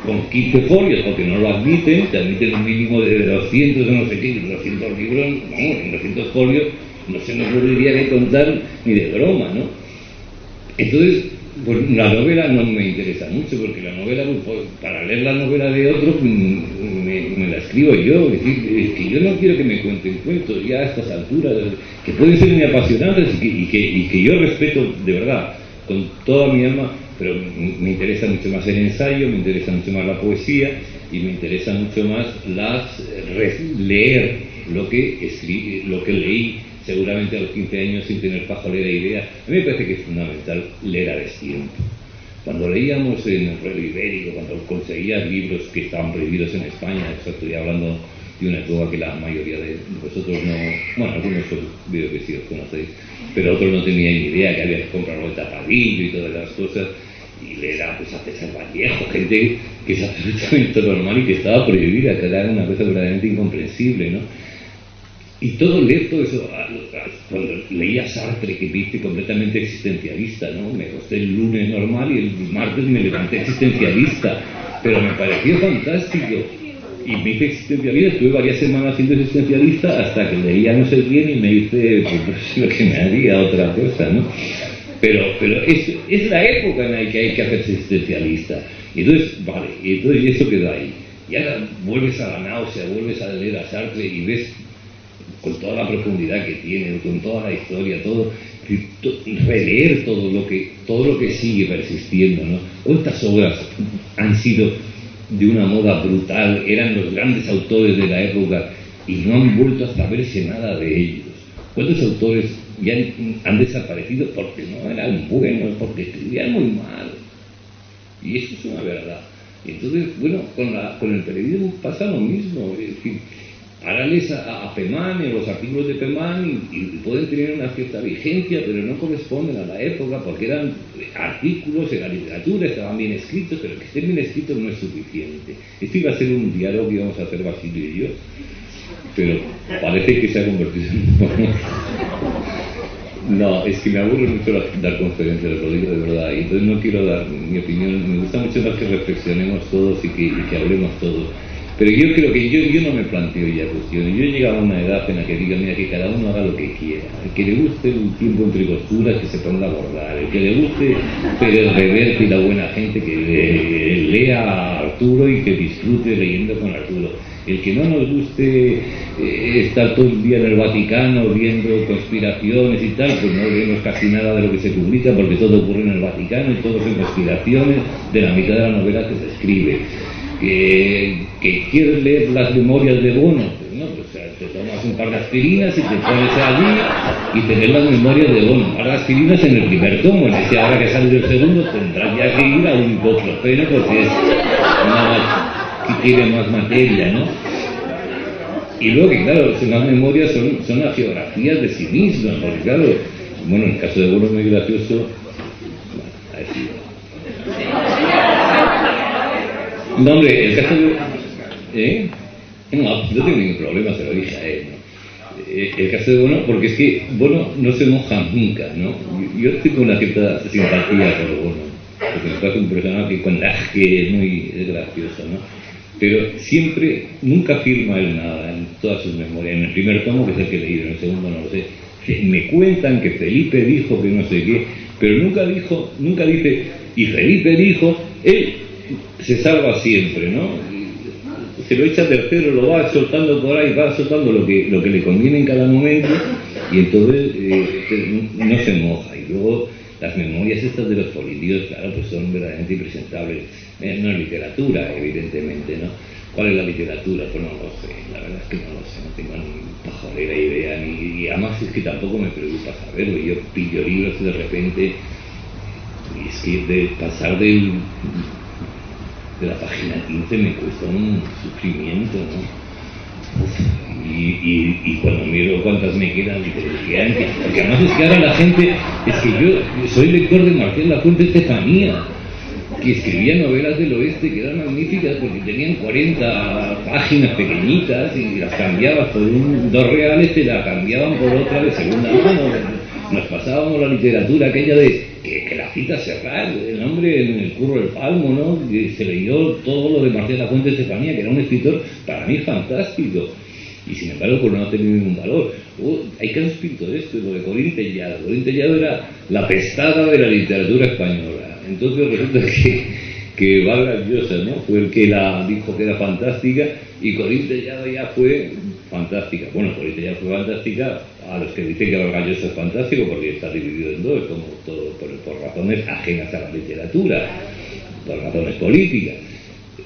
con 15 folios, porque no lo admiten, te admiten un mínimo de 200 o no sé qué, 200 libros, no, en 200 folios no se nos volvería que contar ni de broma, ¿no? Entonces, pues la novela no me interesa mucho, porque la novela, pues, para leer la novela de otros, me la escribo yo. Es decir, es que yo no quiero que me cuenten cuentos ya a estas alturas, que pueden ser muy apasionantes y que yo respeto de verdad, con toda mi alma, pero me interesa mucho más el ensayo, me interesa mucho más la poesía y me interesa mucho más leer lo que leí seguramente a los 15 años sin tener pajolera idea. A mí me parece que es fundamental leer a destiempo. Cuando leíamos en el Ruedo Ibérico, cuando conseguías libros que estaban prohibidos en España, eso estoy hablando de una época que la mayoría de vosotros no, bueno, algunos veo que sí os conocéis, pero otros no tenían ni idea que había que comprarlo de tapadillo y todas las cosas, y leer a César Vallejo, gente que es absolutamente normal y que estaba prohibida, que era una cosa verdaderamente incomprensible, ¿no? Y todo eso, cuando leía Sartre, que viste completamente existencialista, ¿no? Me acosté el lunes normal y el martes me levanté existencialista, pero me pareció fantástico. Y me hice existencialista, estuve varias semanas siendo existencialista hasta que leía no sé bien y me hice pues, lo que me haría otra cosa, ¿no? Pero es la época en la que hay que hacerse existencialista. Y entonces, vale, y entonces eso quedó ahí. Y ahora vuelves a la náusea, vuelves a leer a Sartre y ves con toda la profundidad que tiene, con toda la historia, todo, releer todo lo que sigue persistiendo, ¿no? ¿Cuántas obras han sido de una moda brutal, eran los grandes autores de la época y no han vuelto a saberse nada de ellos? ¿Cuántos autores ya han desaparecido porque no eran buenos, porque escribían muy mal? Y eso es una verdad. Y entonces, bueno, con el periodismo pasa lo mismo, es decir, ahora lees a Pemán, en los artículos de Pemán, y pueden tener una cierta vigencia, pero no corresponden a la época, porque eran artículos en la literatura, estaban bien escritos, pero que estén bien escritos no es suficiente. Esto iba a ser un diálogo que íbamos a hacer Basilio y yo, pero parece que se ha convertido en No, es que me aburre mucho dar conferencias, lo digo de verdad, y entonces no quiero dar mi opinión, me gusta mucho más que reflexionemos todos y que hablemos todos. Pero yo creo que yo no me planteo ya cuestiones. Yo he llegado a una edad en la que diga, mira, que cada uno haga lo que quiera. El que le guste el tiempo entre costuras, que se ponga a bordar. El que le guste Pérez Reverte y la buena gente, que lea a Arturo y que disfrute leyendo con Arturo. El que no nos guste estar todo el día en el Vaticano viendo conspiraciones y tal, pues no leemos casi nada de lo que se publica, porque todo ocurre en el Vaticano y todo son conspiraciones de la mitad de la novela que se escribe. que quieres leer las memorias de Bono, pues no, pues, o sea, te tomas un par de aspirinas y te pones allí y te lees las memorias de Bono. Un par de aspirinas en el primer tomo, en ese ahora que sale del segundo tendrás ya que ir a un ibuprofeno porque es que tiene más materia, ¿no? Y luego que claro, las memorias son las geografías de sí mismas, porque claro, bueno, en el caso de Bono es muy gracioso, bueno, a decir. No, hombre, el caso de... No, no tengo ningún problema, se lo dije a él, ¿no? El caso de Bono, porque es que Bono no se moja nunca, ¿no? Yo tengo una cierta simpatía por Bono, porque me parece un personaje con que es gracioso, ¿no? Pero siempre, nunca firma él nada en todas sus memorias. En el primer tomo, que es el que he leído, en el segundo no lo sé, me cuentan que Felipe dijo que no sé qué, pero nunca dice, y Felipe dijo, él se salva siempre, ¿no? Se lo echa tercero, lo va soltando por ahí, va soltando lo que le conviene en cada momento, y entonces no se moja. Y luego las memorias estas de los políticos, claro, pues son verdaderamente impresentables. No es literatura, evidentemente, ¿no? ¿Cuál es la literatura? Pues no lo sé, la verdad es que no lo sé, no tengo ni pajolera idea, y además es que tampoco me preocupa saberlo. Yo pillo libros y de repente, y es que de pasar de la página 15 me cuesta un sufrimiento, ¿no? Y cuando miro cuántas me quedan, porque además es que ahora la gente, es que yo soy lector de Marcial Lafuente Estefanía, que escribía novelas del oeste que eran magníficas porque tenían 40 páginas pequeñitas y las cambiabas por dos reales, te la cambiaban por otra de segunda mano. Nos pasábamos la literatura aquella de que la cita Serrat, el hombre en el Curro del Palmo, ¿no? Que se leyó todo lo de Marcial Lafuente Estefanía, que era un escritor para mí fantástico, y sin embargo pues no ha tenido ningún valor. Hay casos pintorescos, lo de Corín Tellado. Corín Tellado era la pestada de la literatura española. Entonces resulta que Vargas Llosa, ¿no? Fue el que la dijo que era fantástica, y Corín Tellado ya fue fantástica. Bueno, Corín Tellado fue fantástica a los que dicen que Vargas Llosa es fantástico, porque está dividido en dos, como todo, por razones ajenas a la literatura, por razones políticas.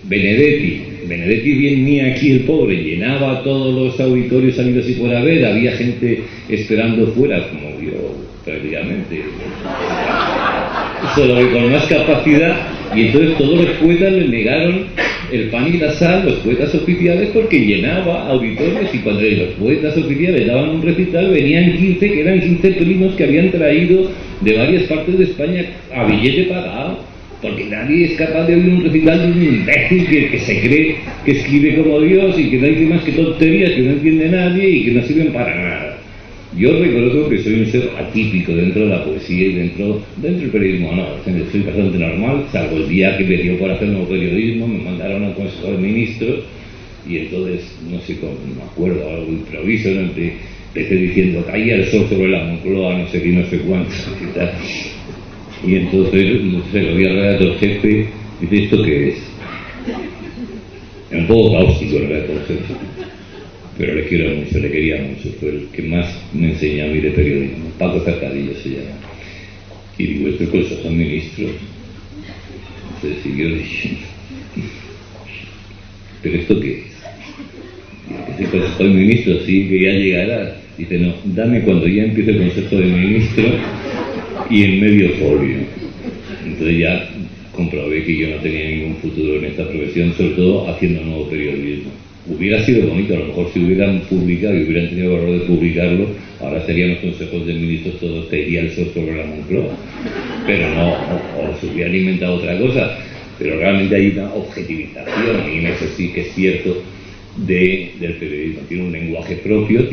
Benedetti venía aquí el pobre, llenaba todos los auditorios salidos y por haber, había gente esperando fuera, como yo prácticamente, solo que con más capacidad, y entonces todos los poetas le negaron el pan y la sal, los poetas oficiales, porque llenaba auditorios, y cuando los poetas oficiales daban un recital venían 15, que eran 15 primos que habían traído de varias partes de España a billete pagado, porque nadie es capaz de oír un recital de un imbécil que se cree que escribe como Dios y que no dice más que tonterías que no entiende nadie y que no sirven para nada. Yo reconozco que soy un ser atípico dentro de la poesía y dentro del periodismo. No, soy bastante normal, salvo el día que me dio por hacer nuevo periodismo, me mandaron al Consejo de Ministros y entonces, no sé cómo, no me acuerdo, algo improviso, ¿no? Empecé diciendo, caía el sol sobre la Moncloa, no sé qué, no sé cuánto, y tal. Y entonces se lo vi al redactor jefe, dice, ¿esto qué es? Es un poco cáustico el redactor jefe, pero le quiero mucho, le quería mucho, fue el que más me enseñó a mí de periodismo. Paco Cercadillo se llama. Y digo, ¿estos cosas son ministros? Entonces siguió diciendo, ¿pero esto qué es? Dice, pues soy ministro, sí, que ya llegará. Dice, no, dame cuando ya empiece el Consejo de Ministros y en medio folio. Entonces ya comprobé que yo no tenía ningún futuro en esta profesión, sobre todo haciendo nuevo periodismo. Hubiera sido bonito, a lo mejor si hubieran publicado y hubieran tenido el valor de publicarlo, ahora serían los consejos de ministros todos caería el sol sobre la Moncloa, pero no, o se hubieran inventado otra cosa. Pero realmente hay una objetivización, y eso sí que es cierto, del periodismo. Tiene un lenguaje propio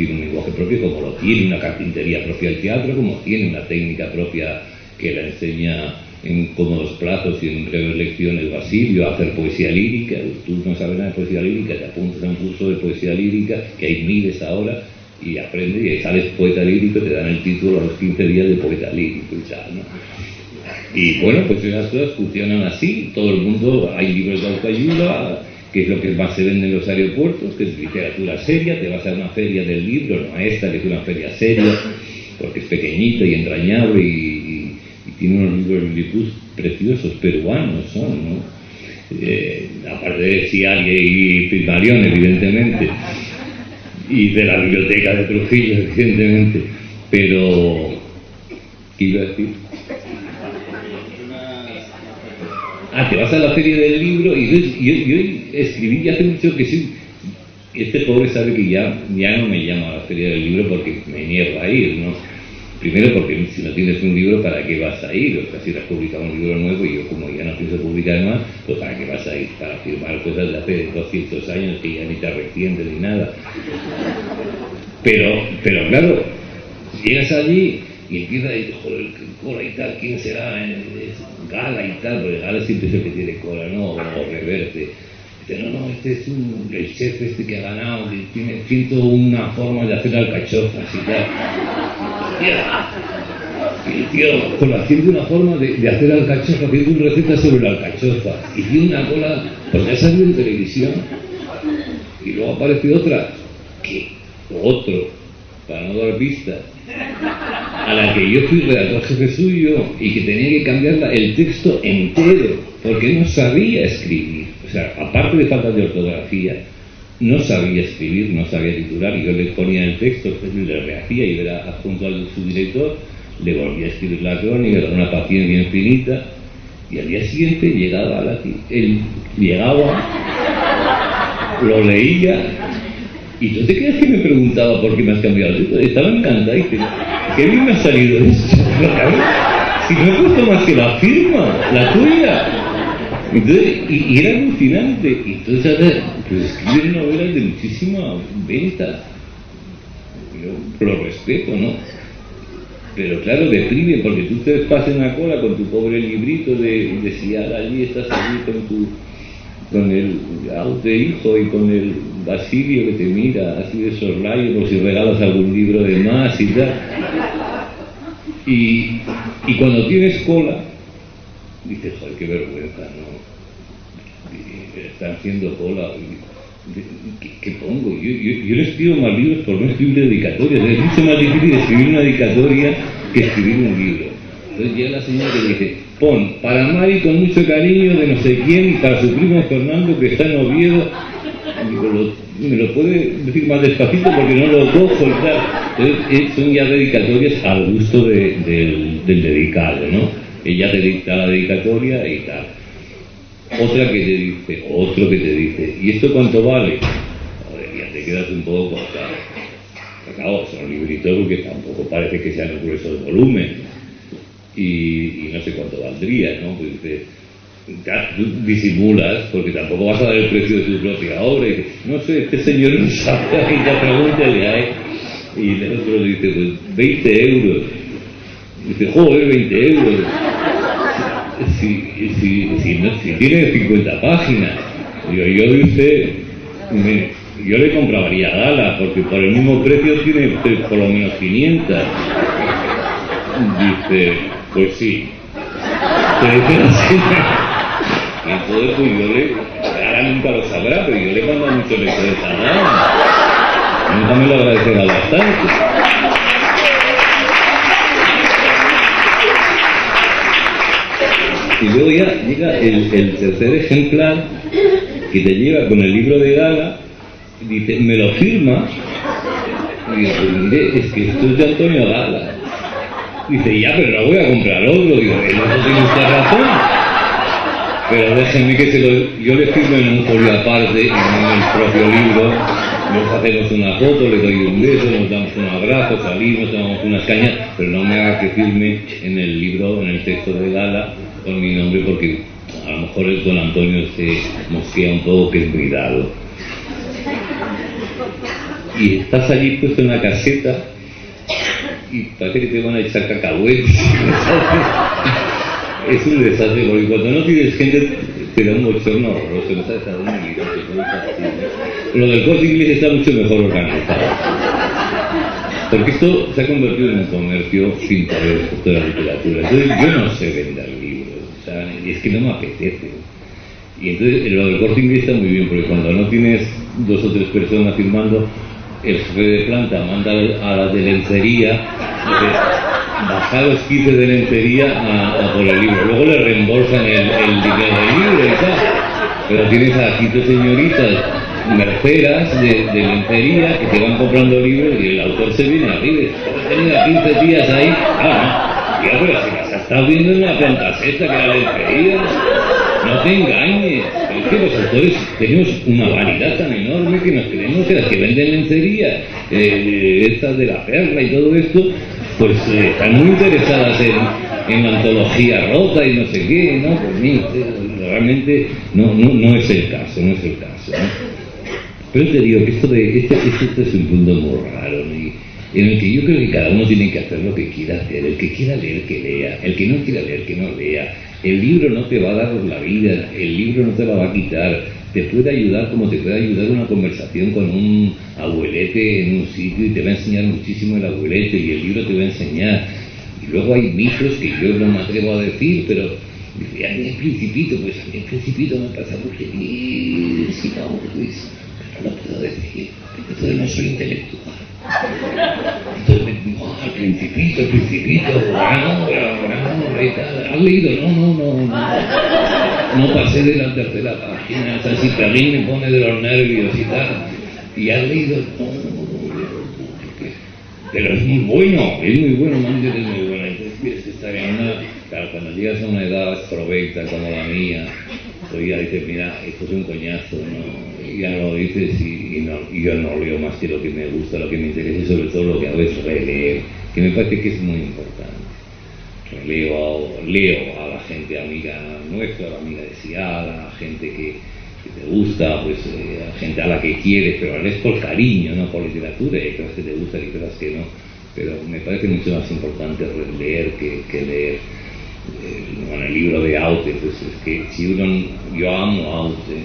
como lo tiene una carpintería propia del teatro, como tiene una técnica propia que la enseña en cómodos plazos y en breves lecciones Basilio a hacer poesía lírica. Tú no sabes nada de poesía lírica, te apuntas a un curso de poesía lírica, que hay miles ahora, y aprendes y ahí sales poeta lírico, te dan el título a los 15 días de poeta lírico y tal, ¿no? Y bueno, pues esas cosas funcionan así, todo el mundo, hay libros de autoayuda, que es lo que más se vende en los aeropuertos, que es literatura seria. Te vas a una feria del libro, no a esta, que es una feria seria, porque es pequeñita y entrañable y tiene unos libros preciosos, peruanos son, ¿no? aparte de Siaria y Pigmalión, evidentemente, y de la biblioteca de Trujillo, evidentemente, pero ¿qué iba a decir? Te vas a la feria del libro y yo escribí ya hace mucho que sí. Este pobre sabe que ya no me llama a la feria del libro porque me niego a ir, ¿no? Primero porque si no tienes un libro, ¿para qué vas a ir? O sea, si has publicado un libro nuevo y yo como ya no pienso publicar más, pues ¿para qué vas a ir? Para firmar cosas de hace 200 años que ya ni te arrepientes ni nada. Pero claro, llegas allí y empieza a decir, joder, cola y tal, ¿quién será? Gala y tal, porque Gala siempre es el que tiene cola, ¿no? O Reverte. No, este es el chef este que ha ganado, que tiene 101 formas de hacer alcachofas y tal. Y el tío, con la 101 forma de hacer alcachofas, haciendo una receta sobre la alcachofa. Y tiene una cola, pues ya salió en televisión. Y luego aparece otra, para no dar pistas, a la que yo fui redactor jefe suyo y que tenía que cambiarla el texto entero, porque no sabía escribir. O sea, aparte de falta de ortografía, no sabía escribir, no sabía titular, y yo le ponía el texto, le rehacía y era adjunto al subdirector, le volvía a escribir la crónica con una paciencia infinita, y al día siguiente llegaba él llegaba, lo leía, y ¿tú te crees que me preguntaba por qué me has cambiado el texto? Estaba encantado y dice, qué bien me ha salido eso. Si no he puesto más que la firma, la tuya. Entonces, y era alucinante. Y entonces pues escriben novelas de muchísima venta. Yo lo respeto, ¿no? Pero claro, deprime, porque tú te pasas en la cola con tu pobre librito de Siar allí, estás allí con el auto hijo y con el Basilio que te mira así de soslayo por si regalas algún libro de más y tal. Y cuando tienes cola, dices, joder, qué vergüenza, ¿no? Están haciendo cola. ¿Qué pongo? Yo le escribo más libros por no escribir dedicatorias. Es mucho más difícil escribir una dedicatoria que escribir un libro. Entonces llega la señora que dice, pon para Mari con mucho cariño de no sé quién y para su primo Fernando que está en Oviedo. Digo, ¿me lo puede decir más despacito porque no lo cojo y tal? Entonces son ya dedicatorias al gusto del dedicado, ¿no? Ella te dicta la dedicatoria y tal. Otra que te dice, otro que te dice, ¿y esto cuánto vale? Joder, ya te quedas un poco cortado. Claro, son libritos porque tampoco parece que sean gruesos de volumen. Y no sé cuánto valdría, ¿no? Pues dices, tú disimulas, porque tampoco vas a dar el precio de tu propia obra. Y dices, no sé, este señor no sabe, y ya pregúntale a él. Y el otro dice, pues 20 euros. Dice, joder, 20 euros. Si tiene 50 páginas, yo de usted, yo le compraría Gala, porque por el mismo precio tiene por lo menos 500. Dice, pues sí. Y entonces pues ahora nunca lo sabrá, pero yo le mando muchos lectores a Gala. Nunca me lo agradecerá bastante. Y luego ya llega el tercer ejemplar que te lleva con el libro de Gala y dice, ¿me lo firma? Y digo, pues mire, es que esto es de Antonio Gala. Dice, ya, pero no voy a comprar otro. Digo, no tiene usted razón. Pero déjenme que yo le firmo en un folio aparte, en el propio libro, nos hacemos una foto, le doy un beso, nos damos un abrazo, salimos, tomamos unas cañas, pero no me haga que firme en el libro, en el texto de Gala, con mi nombre, porque a lo mejor el don Antonio se mosquea un poco, que es muy dado. Y estás allí puesto en la caseta y parece que te van a echar cacahuetes. Es un desastre, porque cuando no tienes gente te da un bochorno horroroso, no sabes a dónde mirar, es muy fácil. Lo del Corte Inglés está mucho mejor organizado. Porque esto se ha convertido en un comercio pintoresco de la literatura. Entonces yo no sé vender libros, o sea, y es que no me apetece. Y entonces lo del Corte Inglés está muy bien, porque cuando no tienes 2 o 3 personas firmando, el jefe de planta manda a la de lencería, bajar los 15 de lencería a por el libro. Luego le reembolsan el dinero del libro y tal. Pero tienes a 15 señoritas merceras de lencería que te van comprando libros y el autor se viene arriba. Tenido a 15 días ahí. Ya, pero si las has estado viendo en la planta sexta, que era lencería. No te engañes. Es que los autores tenemos una vanidad tan enorme que nos creemos que las que venden lencería, estas de la perla y todo esto, pues están muy interesadas en la antología rota y no sé qué, ¿no? Pues mí, realmente no es el caso, ¿no? Pero te digo que esto es un mundo muy raro, ¿no? En el que yo creo que cada uno tiene que hacer lo que quiera hacer. El que quiera leer, que lea. El que no quiera leer, que no lea. El libro no te va a dar la vida, el libro no te la va a quitar. Te puede ayudar como te puede ayudar una conversación con un abuelete en un sitio y te va a enseñar muchísimo el abuelete y el libro te va a enseñar. Y luego hay mitos que yo no me atrevo a decir, pero dice, a mí el Principito, pues a mí el Principito me pasa muy feliz, si no, pues no lo puedo decir, entonces no soy intelectual. Entonces me digo, el Principito, ¿has leído? No pasé de la tercera página, o sea, si también me pone de los nervios y tal, y has leído, pero es muy bueno, Manger es muy bueno. Entonces quieres estar en una, claro, cuando llegas a una edad provecta como la mía, pues ya dices, mira, esto es un coñazo, ¿no? Y ya lo dices y yo no leo más que lo que me gusta, lo que me interesa y sobre todo lo que hago es releer, que me parece que es muy importante. Leo a la gente amiga nuestra, a la amiga deseada, a gente que te gusta, pues a gente a la que quieres, pero lees por cariño, no por literatura, y hay cosas que te gustan y cosas que no, pero me parece mucho más importante leer que leer. Bueno, el libro de Aute, pues es que si yo amo a Aute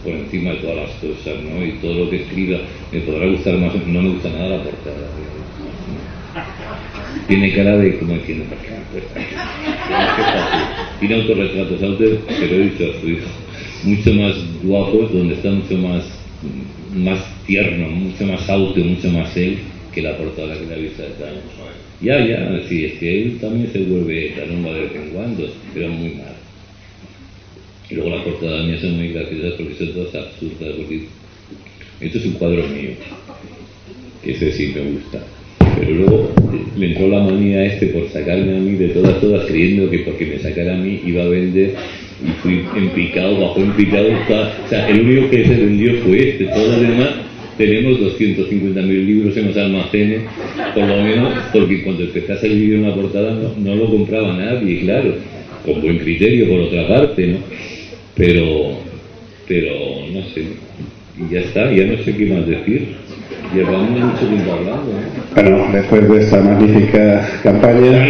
por encima de todas las cosas, ¿no? Y todo lo que escriba me podrá gustar más, no me gusta nada la portada. Tiene cara de como diciendo, ¿por qué me cuesta? Tiene autorretratos Aute, pero he dicho a su hijo, mucho más guapos, donde está mucho más tierno, mucho más Aute, mucho más él que la portada que le ha visto de tal. Ya, sí, es que él también se vuelve tarumba de vez en cuando, pero muy mal. Y luego las portadas mías son muy graciosas porque son todas absurdas, porque esto es un cuadro mío, que ese sí me gusta. Pero luego le entró la manía por sacarme a mí de todas, creyendo que porque me sacara a mí iba a vender, y fui bajó en picado, o sea, el único que se vendió fue todo lo demás. Tenemos 250.000 libros en los almacenes, por lo menos, porque cuando empecé a salir en la portada no lo compraba nadie, claro, con buen criterio por otra parte, ¿no? Pero no sé, y ya está, ya no sé qué más decir. Llevamos mucho tiempo hablando, ¿no? Bueno, después de esta magnífica campaña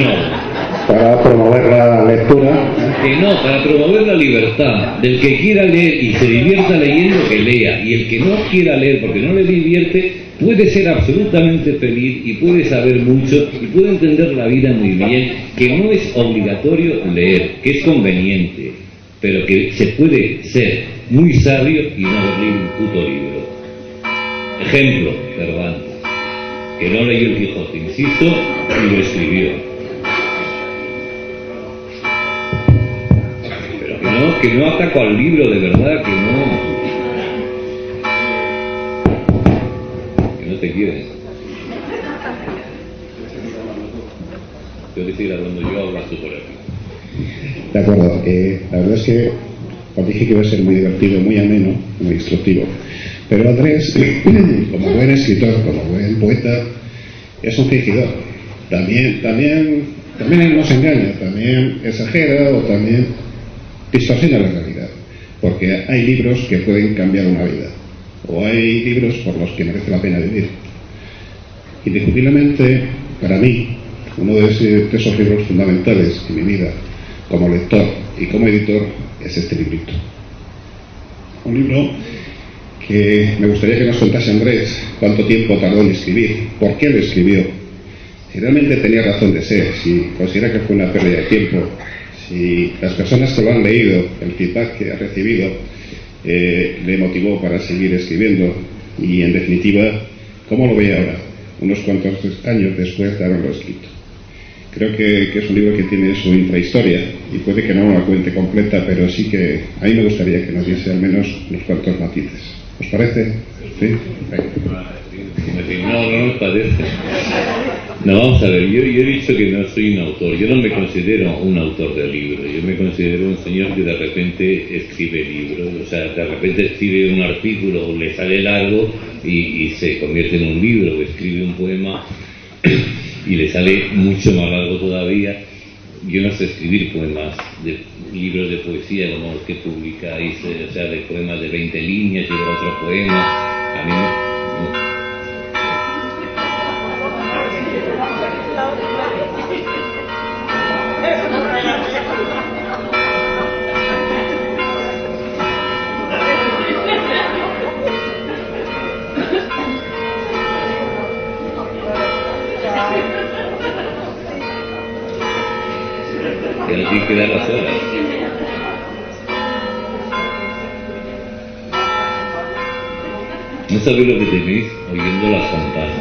para promover la lectura. Para promover la libertad del que quiera leer y se divierta leyendo, que lea, y el que no quiera leer porque no le divierte puede ser absolutamente feliz y puede saber mucho y puede entender la vida muy bien, que no es obligatorio leer, que es conveniente, pero que se puede ser muy sabio y no haber leído un puto libro. Ejemplo, Cervantes, que no leyó el Quijote, insisto, y lo escribió. Pero que no ataco al libro, de verdad, que no te quieren. Tengo que seguir hablando yo, hablas tú por aquí. De acuerdo, la verdad es que os dije que iba a ser muy divertido, muy ameno, muy instructivo. Pero Andrés, como buen escritor, como buen poeta, es un fingidor. También nos engaña, también exagera o también distorsiona la realidad. Porque hay libros que pueden cambiar una vida, o hay libros por los que merece la pena vivir. Indiscutiblemente, para mí, uno de esos libros fundamentales en mi vida, como lector y como editor, es este librito. Un libro que me gustaría que nos contase Andrés cuánto tiempo tardó en escribir, por qué lo escribió, si realmente tenía razón de ser, si considera que fue una pérdida de tiempo, si las personas que lo han leído, el feedback que ha recibido, le motivó para seguir escribiendo y, en definitiva, cómo lo ve ahora, unos cuantos años después de haberlo escrito. Creo que es un libro que tiene su intrahistoria y puede que no la cuente completa, pero sí que a mí me gustaría que nos diese al menos unos cuantos matices. ¿Os parece? ¿Sí? No me parece. No, vamos a ver, yo he dicho que no soy un autor. Yo no me considero un autor de libros. Yo me considero un señor que de repente escribe libros. O sea, de repente escribe un artículo, le sale largo y se convierte en un libro. O escribe un poema y le sale mucho más largo todavía. Yo no sé escribir poemas, de libros de poesía como los que publicáis, o sea, de poemas de 20 líneas y luego otro poema. A mí no. Hay que dar las horas. No sabéis lo que tenéis oyendo las campanas.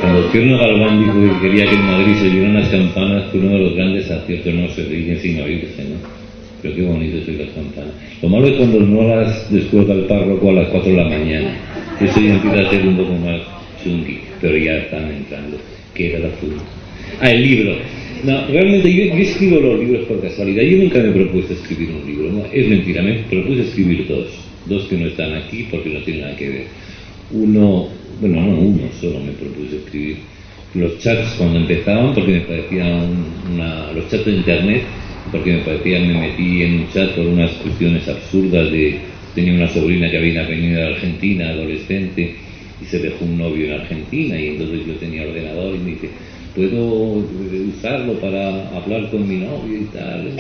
Cuando Tierno Galván dijo que quería que en Madrid se oyeran las campanas, fue uno de los grandes aciertos. No se oyen sin oírse, ¿no? Pero qué bonito son las campanas. Lo malo es cuando no las descuelga el párroco a las 4 de la mañana. Eso ya empieza a ser un poco más chungui, pero ya están entrando. ¿Qué era el asunto? El libro. No, realmente yo escribo los libros por casualidad. Yo nunca me he propuesto escribir un libro, ¿no? Es mentira, me propuse escribir dos que no están aquí porque no tienen nada que ver. Uno solo me propuse escribir. Los chats cuando empezaban, porque me parecían los chats de internet, porque me metí en un chat por unas cuestiones absurdas tenía una sobrina que había venido de Argentina, adolescente, y se dejó un novio en Argentina, y entonces yo tenía ordenador y me dice, ¿puedo usarlo para hablar con mi novio y tal?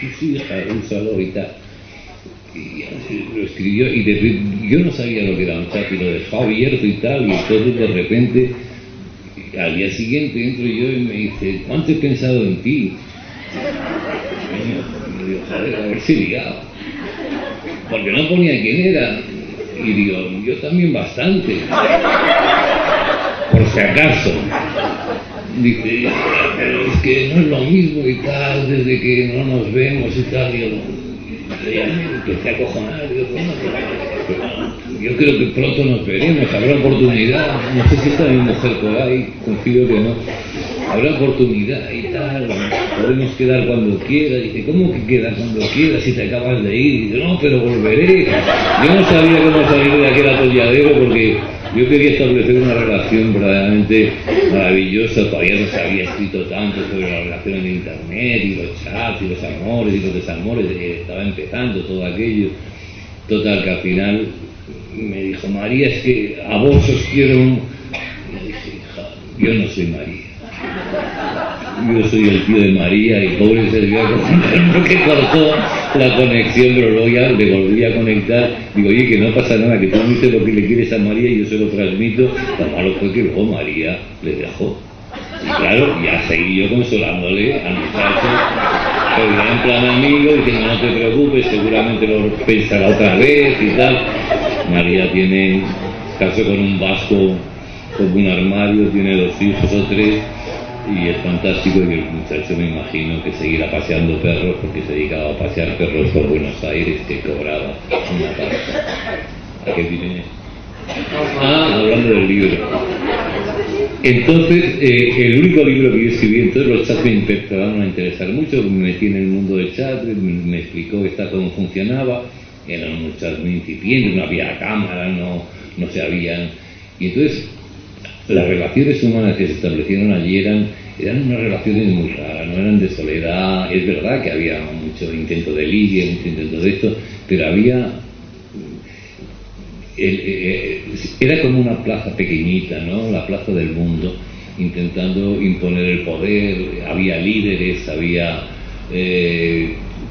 Y sí, hija, úsalo y tal. Y así lo escribió, y yo no sabía lo que era un chat, y lo dejó abierto y tal, y entonces de repente, al día siguiente entro yo y me dice, ¿cuánto he pensado en ti? Y digo, joder, a ver si ligado. Porque no ponía quién era. Y digo, yo también bastante. Por si acaso. Dice, pero es que no es lo mismo y tal, desde que no nos vemos y tal. Digo, ya me empecé a acojonar. Digo, bueno, pero yo creo que pronto nos veremos, habrá oportunidad. No sé si está mi mujer por ahí, confío que no. Habrá oportunidad y tal, podemos quedar cuando quiera. Dice, ¿cómo que quedas cuando quieras si te acabas de ir? Dice, no, pero volveré. Yo no sabía cómo salir de aquel atolladero porque yo quería establecer una relación verdaderamente maravillosa. Todavía no se había escrito tanto sobre la relación en internet y los chats y los amores y los desamores. Estaba empezando todo aquello. Total, que al final me dijo, María, es que a vos os quiero. Y dije, yo no soy María. Yo soy el tío de María y pobre Sergio que cortó la conexión, pero luego ya le volví a conectar. Digo, oye, que no pasa nada, que tú dices lo que le quieres a María y yo se lo transmito. Lo malo fue que luego María le dejó. Y claro, ya seguí yo consolándole al muchacho, pero ya en plan amigo, diciendo, no te preocupes, seguramente lo pensará otra vez y tal. María tiene caso con un vasco, con un armario, tiene 2 hijos o 3. Y es fantástico que el muchacho, me imagino, que seguirá paseando perros porque se dedicaba a pasear perros por Buenos Aires, que cobraba una pasta. ¿A qué viene? Hablando del libro. Entonces, el único libro que yo escribí, entonces los chats me empezaron a interesar mucho, me metí en el mundo del chat, me explicó cómo funcionaba, eran unos chats muy incipientes, no había cámara, no se habían. Y entonces, las relaciones humanas que se establecieron allí eran unas relaciones muy raras, no eran de soledad. Es verdad que había mucho intento de ligue, mucho intento de esto, pero había era como una plaza pequeñita, ¿no? La plaza del mundo, intentando imponer el poder. Había líderes, había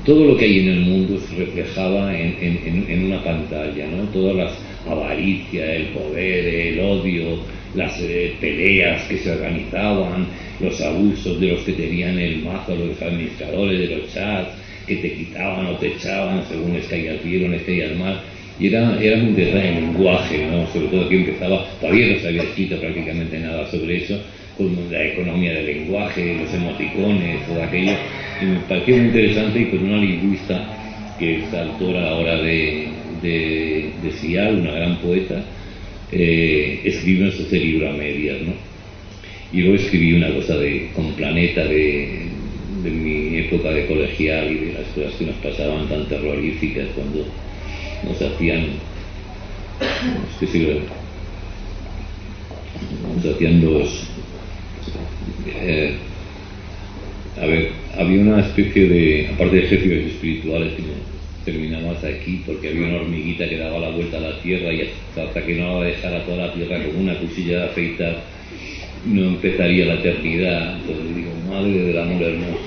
todo lo que hay en el mundo se reflejaba en una pantalla, ¿no? Todas las avaricias, el poder, el odio, las peleas que se organizaban, los abusos de los que tenían el mazo, los administradores de los chats, que te quitaban o te echaban según les caías bien o les caías mal. Y era un detalle, el lenguaje, ¿no? Sobre todo que empezaba, todavía no se había escrito prácticamente nada sobre eso, con la economía del lenguaje, los emoticones, todo aquello, y me pareció muy interesante, y con una lingüista que es autora ahora de Sial, una gran poeta, escribimos ese libro a medias, ¿no? Y luego escribí una cosa con Planeta de mi época de colegial y de las cosas que nos pasaban tan terroríficas cuando nos hacían, nos hacían había una especie de, aparte de ejercicios espirituales, que terminabas aquí porque había una hormiguita que daba la vuelta a la tierra, y hasta que no la dejara toda la tierra con una cuchilla de afeitar no empezaría la eternidad. Entonces digo, madre del amor hermoso,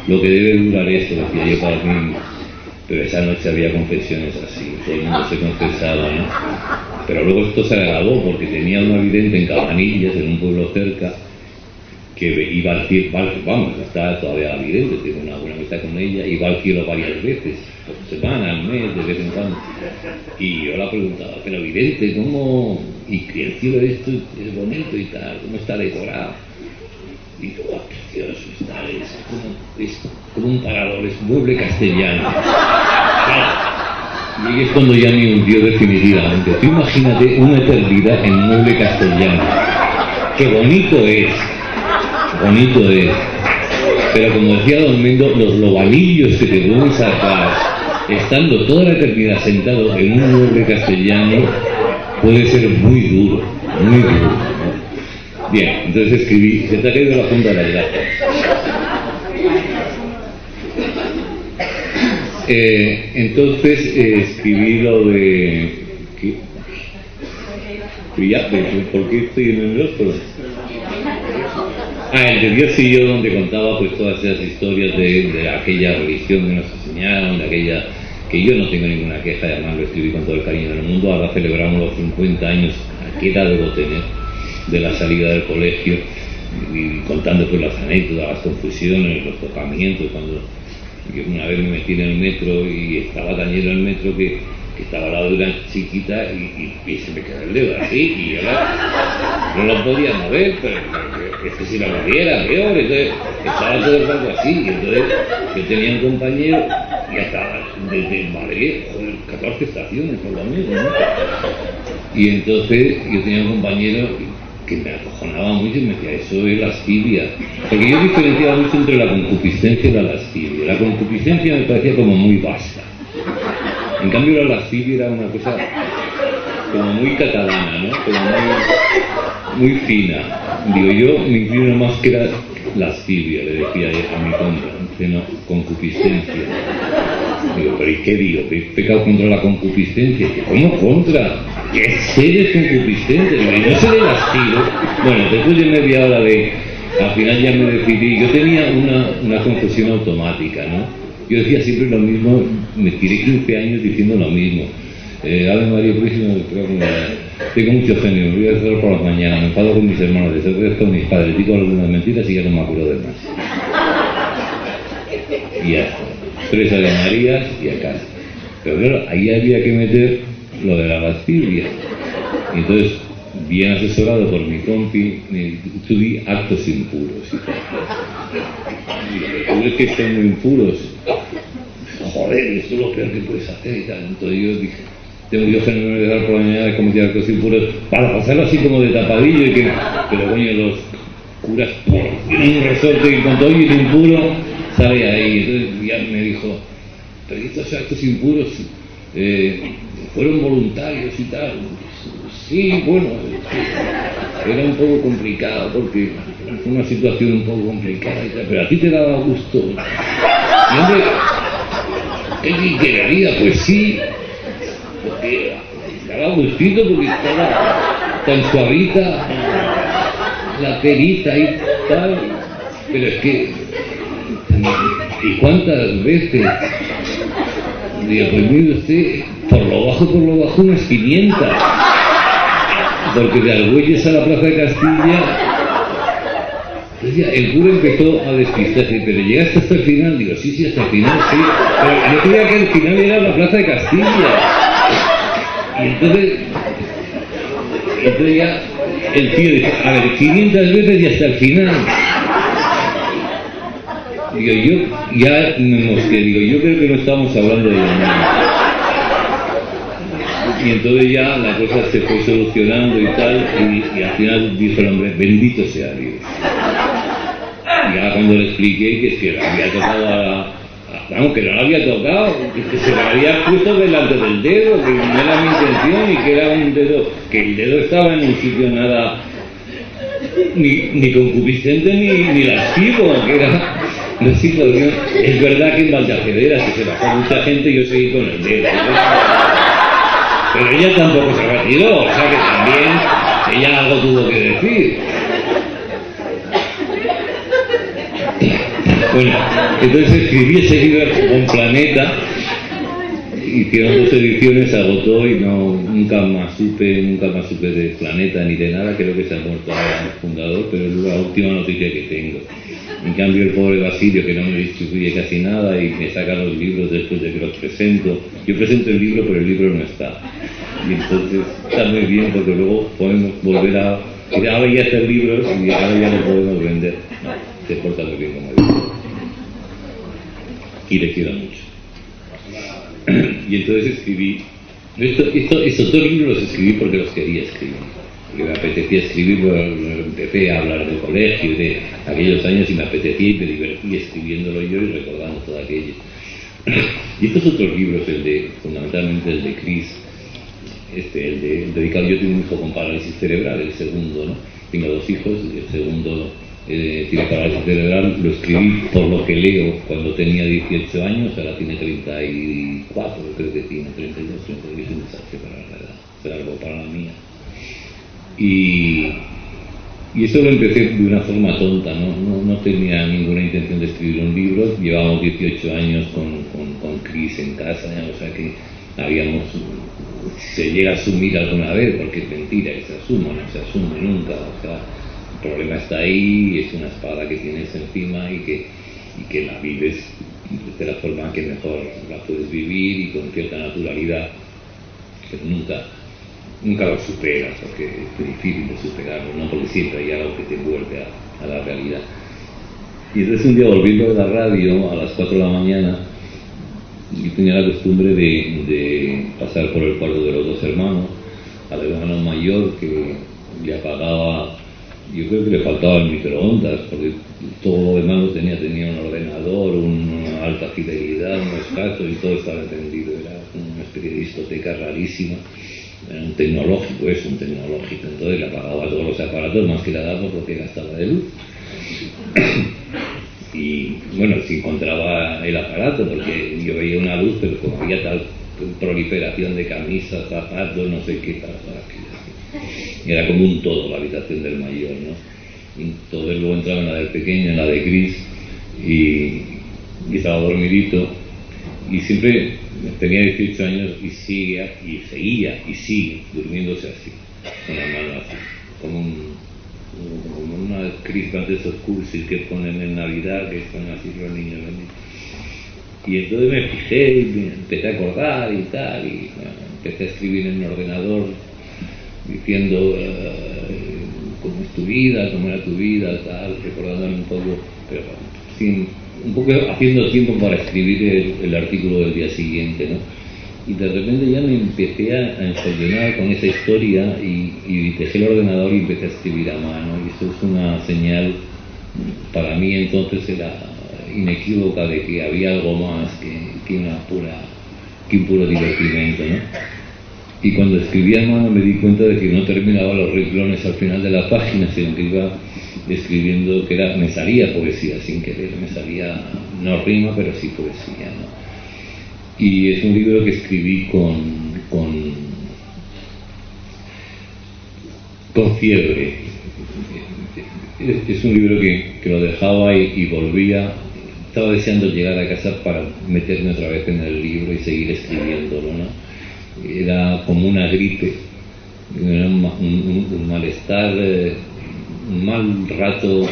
lo que debe durar esto, decía yo para mí. Pero esa noche había confesiones así, todo el mundo se confesaba, ¿no? Pero luego esto se agravó porque tenía una vidente en Cabanillas, en un pueblo cerca, que iba al cielo, vamos, está todavía la vidente, tengo una buena amistad con ella, iba al cielo varias veces, por semana, al mes, de vez en cuando. Y yo la preguntaba, pero vidente, ¿cómo? Y que el cielo esto es bonito y tal, ¿cómo está decorado? Y digo, oh, precioso está, es como un parador, es mueble castellano. Claro. Y es cuando ya me hundió definitivamente. Tú imagínate una eternidad en mueble castellano. ¡Qué bonito es! Bonito es. Pero como decía Don Mendo, los lobanillos que te pueden sacar, estando toda la eternidad sentado en un mueble castellano, puede ser muy duro, muy duro, ¿no? Bien, entonces escribí, se te ha caído la punta de las gafas. Entonces escribí lo de... ¿Por qué estoy en el rostro? El de Dios y yo, donde contaba pues todas esas historias de aquella religión que nos enseñaron, de aquella... que yo no tengo ninguna queja, además lo escribí con todo el cariño del mundo. Ahora celebramos los 50 años, ¿a qué edad debo tener?, de la salida del colegio, y contando pues las anécdotas, las confusiones, los tocamientos. Cuando yo una vez me metí en el metro y estaba tan lleno el metro que estaba al lado de una chiquita y se me quedó el dedo así, y yo no lo podía mover, pero es que si lo moviera peor. Entonces estaba todo el rato así, y entonces yo tenía un compañero y estaba desde Madrid, 14 estaciones por lo menos, ¿no? Y entonces yo tenía un compañero que me acojonaba mucho y me decía, eso es lascivia, porque yo diferenciaba mucho entre la concupiscencia y la lascivia. La concupiscencia me parecía como muy vasta, en cambio la lascivia era una cosa como muy catalana, ¿no?, como muy fina. Digo, yo me inclino más que la lascivia, le decía a mi compra, que no concupiscencia. Digo, pero ¿y qué digo? ¿Que he pecado contra la concupiscencia? ¿Cómo contra? ¿Qué seres concupiscentes? Digo, y no se le lascivo. Bueno, después de media hora al final ya me decidí. Yo tenía una confesión automática, ¿no? Yo decía siempre lo mismo, me tiré 15 años diciendo lo mismo. Ave María Purísima, tengo mucho genio, me voy a rezar por las mañanas, me enfado con mis hermanos, después con mis padres, digo algunas mentiras y ya no me acuerdo de más. Y ya está. 3 Ave Marías y a casa. Pero claro, ahí había que meter lo de la lascivia. Y entonces, bien asesorado por mi compi, tuve actos impuros y tal. Y tú ves que son muy impuros. Joder, esto es lo peor que puedes hacer y tal. Entonces yo dije, tengo yo género de dar por la mañana de cometer actos impuros para pasarlo así como de tapadillo, y que, pero coño, los curas tienen un resorte y cuando oye el impuro sale ahí. Entonces ya me dijo, pero estos actos impuros fueron voluntarios y tal. Sí, bueno, era un poco complicado porque fue una situación un poco complicada y tal, pero a ti te daba gusto. Y hombre, ¿qué quedaría? Pues sí, porque daba gustito, porque estaba tan suavita la perita y tal, pero es que, ¿y cuántas veces? Digo, pues mire usted, por lo bajo unas 500, porque de Argüelles a la Plaza de Castilla. Entonces ya el cura empezó a despistarse, pero llegaste hasta el final. Digo, sí, hasta el final, sí, pero yo creía que el final era la Plaza de Castilla. Y entonces ya el tío dice, a ver, 500 veces y hasta el final. Digo, yo ya me mosqué, digo, yo creo que no estamos hablando de lo mismo. Y entonces ya la cosa se fue solucionando y tal, y al final dijo el hombre, bendito sea Dios. Y ya cuando le expliqué que es que había tocado vamos, que no lo había tocado, que se lo había puesto delante del dedo, que no era mi intención y que era un dedo, que el dedo estaba en un sitio nada ni concupiscente ni lascivo, que era una situación. Es verdad que en Valdeajedera, que se bajó mucha gente, yo seguí con el dedo. Pero ella tampoco se retiró, o sea que también ella algo tuvo que decir. Bueno, entonces escribí ese libro con Planeta, hicieron 2 ediciones, se agotó y nunca más supe de Planeta ni de nada. Creo que se ha muerto ahora el fundador, pero es la última noticia que tengo. En cambio el pobre Basilio, que no me distribuye casi nada y me saca los libros después de que los presento. Yo presento el libro, pero el libro no está. Y entonces está muy bien porque luego podemos volver a... Ahora ya está el libro y ahora ya lo podemos vender. No, se porta muy bien como digo. Y le quiero mucho. Y entonces escribí... Estos 2 libros los escribí porque los quería escribir. Porque me apetecía escribir, empecé a hablar del colegio, de aquellos años, y me apetecía y me divertí escribiéndolo yo y recordando todo aquello. Y estos otros libros, fundamentalmente el de Chris, el dedicado, yo tengo un hijo con parálisis cerebral, el segundo, ¿no? Tengo 2 hijos, y el segundo tiene parálisis cerebral, lo escribí por lo que leo cuando tenía 18 años, ahora tiene 34, creo que tiene 32, 33, un desastre para la edad, será algo para la mía. Y eso lo empecé de una forma tonta, no tenía ninguna intención de escribir un libro. Llevábamos 18 años con Chris en casa, ¿no? O sea que se llega a asumir alguna vez, porque es mentira que se asuma, no se asume nunca. O sea, el problema está ahí, es una espada que tienes encima y que la vives de la forma que mejor la puedes vivir y con cierta naturalidad, pero nunca lo superas, porque es difícil de superarlo, ¿no? Porque siempre hay algo que te vuelve a la realidad. Y entonces un día, volviendo de la radio a las 4 de la mañana, yo tenía la costumbre de pasar por el cuarto de los 2 hermanos, al hermano mayor que le apagaba, yo creo que le faltaba el microondas, porque todo lo demás lo tenía un ordenador, una alta fidelidad, unos casos y todo estaba encendido, era una especie de discoteca rarísima. Era un tecnológico, entonces le apagaba todos los aparatos más que le daba porque gastaba de luz. Y bueno, si encontraba el aparato, porque yo veía una luz, pero como había tal proliferación de camisas, zapatos, no sé qué pasaba aquí. Era como un todo la habitación del mayor, ¿no? Y entonces luego entraba en la del pequeño, en la de Chris, y estaba dormidito, y siempre tenía 18 años y sigue durmiéndose así, con la mano así, como una crispa de esos cursis que ponen en Navidad, que son así los niños. Y entonces me fijé y me empecé a acordar y tal, y bueno, empecé a escribir en el ordenador diciendo cómo es tu vida, cómo era tu vida, tal, recordándome un poco, pero un poco haciendo tiempo para escribir el artículo del día siguiente, ¿no? Y de repente ya me empecé a enfollenar con esa historia y dejé el ordenador y empecé a escribir a mano, y eso es una señal, para mí entonces era inequívoca de que había algo más que un puro divertimento, ¿no? Y cuando escribía a mano me di cuenta de que no terminaba los renglones al final de la página, sino que iba escribiendo, me salía poesía sin querer, me salía, no rima, pero sí poesía, ¿no? Y es un libro que escribí con fiebre. Es un libro que lo dejaba y volvía. Estaba deseando llegar a casa para meterme otra vez en el libro y seguir escribiéndolo, ¿no? Era como una gripe, era un malestar, un mal rato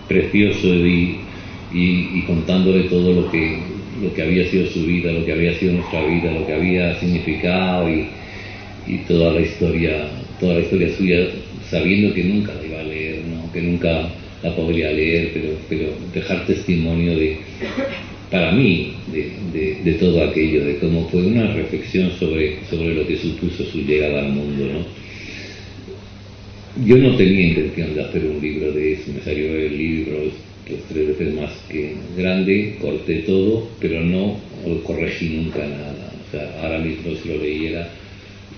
precioso y contándole todo lo que había sido su vida, lo que había sido nuestra vida, lo que había significado y toda la historia suya sabiendo que nunca la iba a leer, ¿no? Que nunca la podría leer, pero dejar testimonio para mí, de todo aquello, de cómo fue una reflexión sobre lo que supuso su llegada al mundo, ¿no? Yo no tenía intención de hacer un libro de eso, me salió el libro pues 3 veces más que grande, corté todo, pero no corregí nunca nada. O sea, ahora mismo si lo leyera,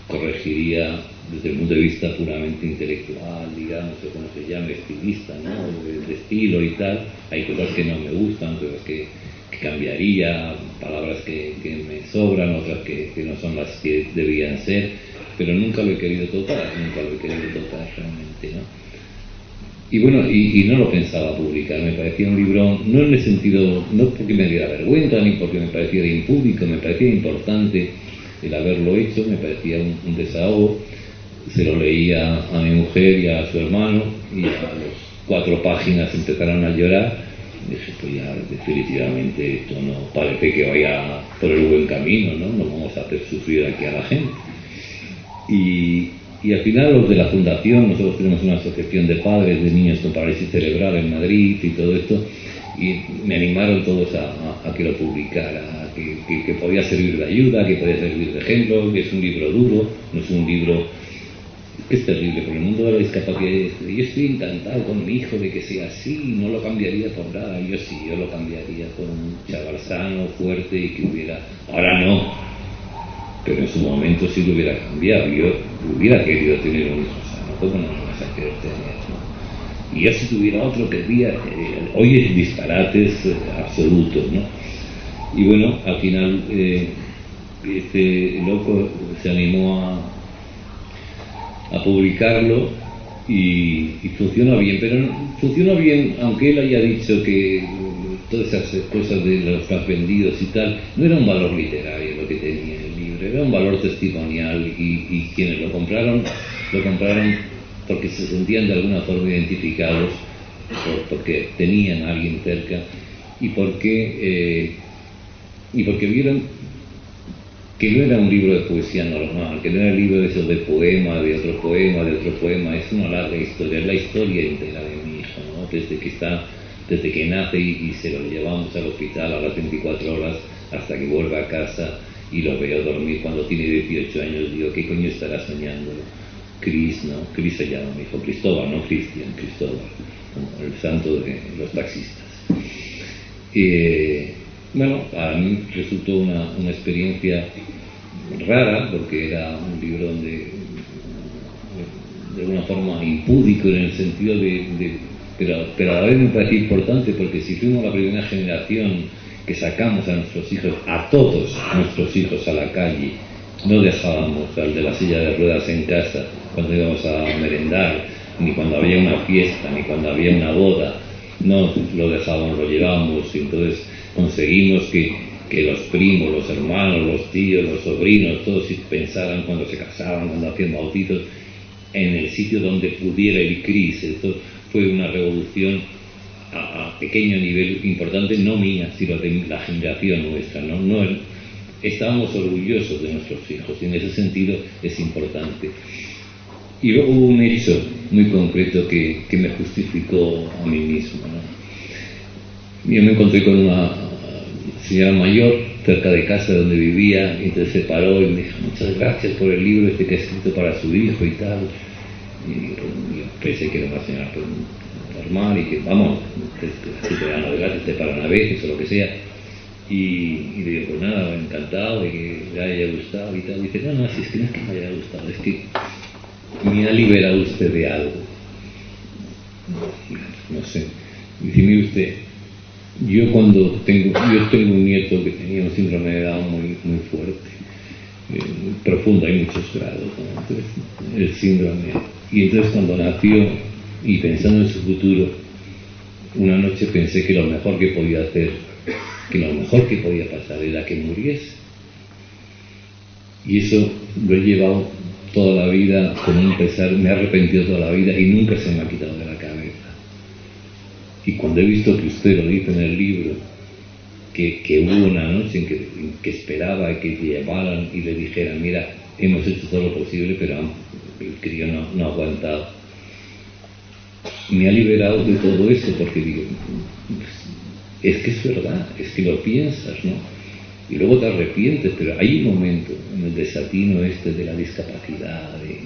corregiría desde el punto de vista puramente intelectual, digamos, o como se llama, estilista, ¿no? De estilo y tal. Hay cosas que no me gustan, cosas que cambiaría, palabras que me sobran, otras que no son las que debían ser, pero nunca lo he querido tocar realmente, ¿no? Y bueno, y no lo pensaba publicar, me parecía un libro, no en el sentido, no porque me diera vergüenza, ni porque me pareciera impúdico, me parecía importante el haberlo hecho, me parecía un desahogo. Se lo leía a mi mujer y a su hermano, y a las 4 páginas empezaron a llorar. Dije, pues ya definitivamente esto no parece que vaya por el buen camino, ¿no? No vamos a hacer sufrir aquí a la gente. Y al final los de la fundación, nosotros tenemos una asociación de padres de niños con parálisis cerebral en Madrid y todo esto, y me animaron todos a que lo publicara, que podía servir de ayuda, que podía servir de ejemplo, que es un libro duro, no es un libro que es terrible, por el mundo de la discapacidad. Yo estoy encantado con mi hijo de que sea así, no lo cambiaría por nada. Yo sí, yo lo cambiaría con un chaval sano, fuerte y que hubiera... Ahora no, pero en su momento sí lo hubiera cambiado. Yo hubiera querido tener un hijo sano, ¿cómo no lo vas a querer tener, no? Y yo si tuviera otro querría... hoy es disparates absolutos, ¿no? Y bueno, al final este loco se animó a publicarlo y funciona bien, pero funciona bien, aunque él haya dicho que todas esas cosas de los más vendidos y tal, no era un valor literario lo que tenía el libro, era un valor testimonial, y quienes lo compraron porque se sentían de alguna forma identificados, porque tenían a alguien cerca, y porque vieron que no era un libro de poesía normal, que no era un libro de esos de poema, de otro poema, es una larga historia, es la historia entera de mi hijo, ¿no? Desde que nace y se lo llevamos al hospital a las 24 horas hasta que vuelve a casa y lo veo dormir cuando tiene 18 años, digo, ¿qué coño estará soñando? Cris, ¿no? Cris se llama mi hijo, Cristóbal, no Cristian, Cristóbal, como el santo de los taxistas. Bueno, para mí resultó una experiencia rara, porque era un libro donde, de alguna forma impúdico en el sentido pero a la vez me parece importante, porque si fuimos la primera generación que sacamos a nuestros hijos, a todos nuestros hijos a la calle, no dejábamos al de la silla de ruedas en casa cuando íbamos a merendar, ni cuando había una fiesta, ni cuando había una boda, no lo dejábamos, lo llevábamos, y entonces conseguimos que los primos, los hermanos, los tíos, los sobrinos, todos pensaran cuando se casaban, cuando hacían bautizos, en el sitio donde pudiera ir Cris. Esto fue una revolución a pequeño nivel importante, no mía, sino de la generación nuestra, ¿no? Estábamos orgullosos de nuestros hijos, y en ese sentido es importante. Y luego hubo un hecho muy concreto que me justificó a mí mismo, ¿no? Yo me encontré con una señora mayor cerca de casa donde vivía, y entonces se paró y me dijo, muchas gracias por el libro que ha escrito para su hijo y tal. Y yo pensé que era una señora pues, normal, y que vamos, que te dan gracias, te paran a veces o lo que sea. Y le digo, pues nada, encantado de que le haya gustado y tal. Y dice, no, si es que no es que me haya gustado, es que me ha liberado usted de algo. No sé. Dice, mire usted, yo tengo un nieto que tenía un síndrome de Down muy fuerte, profundo, hay muchos grados, ¿no? Entonces, el síndrome. Y entonces cuando nació, y pensando en su futuro, una noche pensé que lo mejor que podía hacer, que lo mejor que podía pasar era que muriese. Y eso lo he llevado toda la vida con un pesar, me he arrepentido toda la vida y nunca se me ha quitado de la cabeza. Y cuando he visto que usted lo dice en el libro, que hubo una noche en que esperaba que llevaran y le dijeran, mira, hemos hecho todo lo posible, pero el crío no ha aguantado. me ha liberado de todo eso, porque digo, es que es verdad, es que lo piensas, ¿no? Y luego te arrepientes, pero hay un momento en el desatino este de la discapacidad, de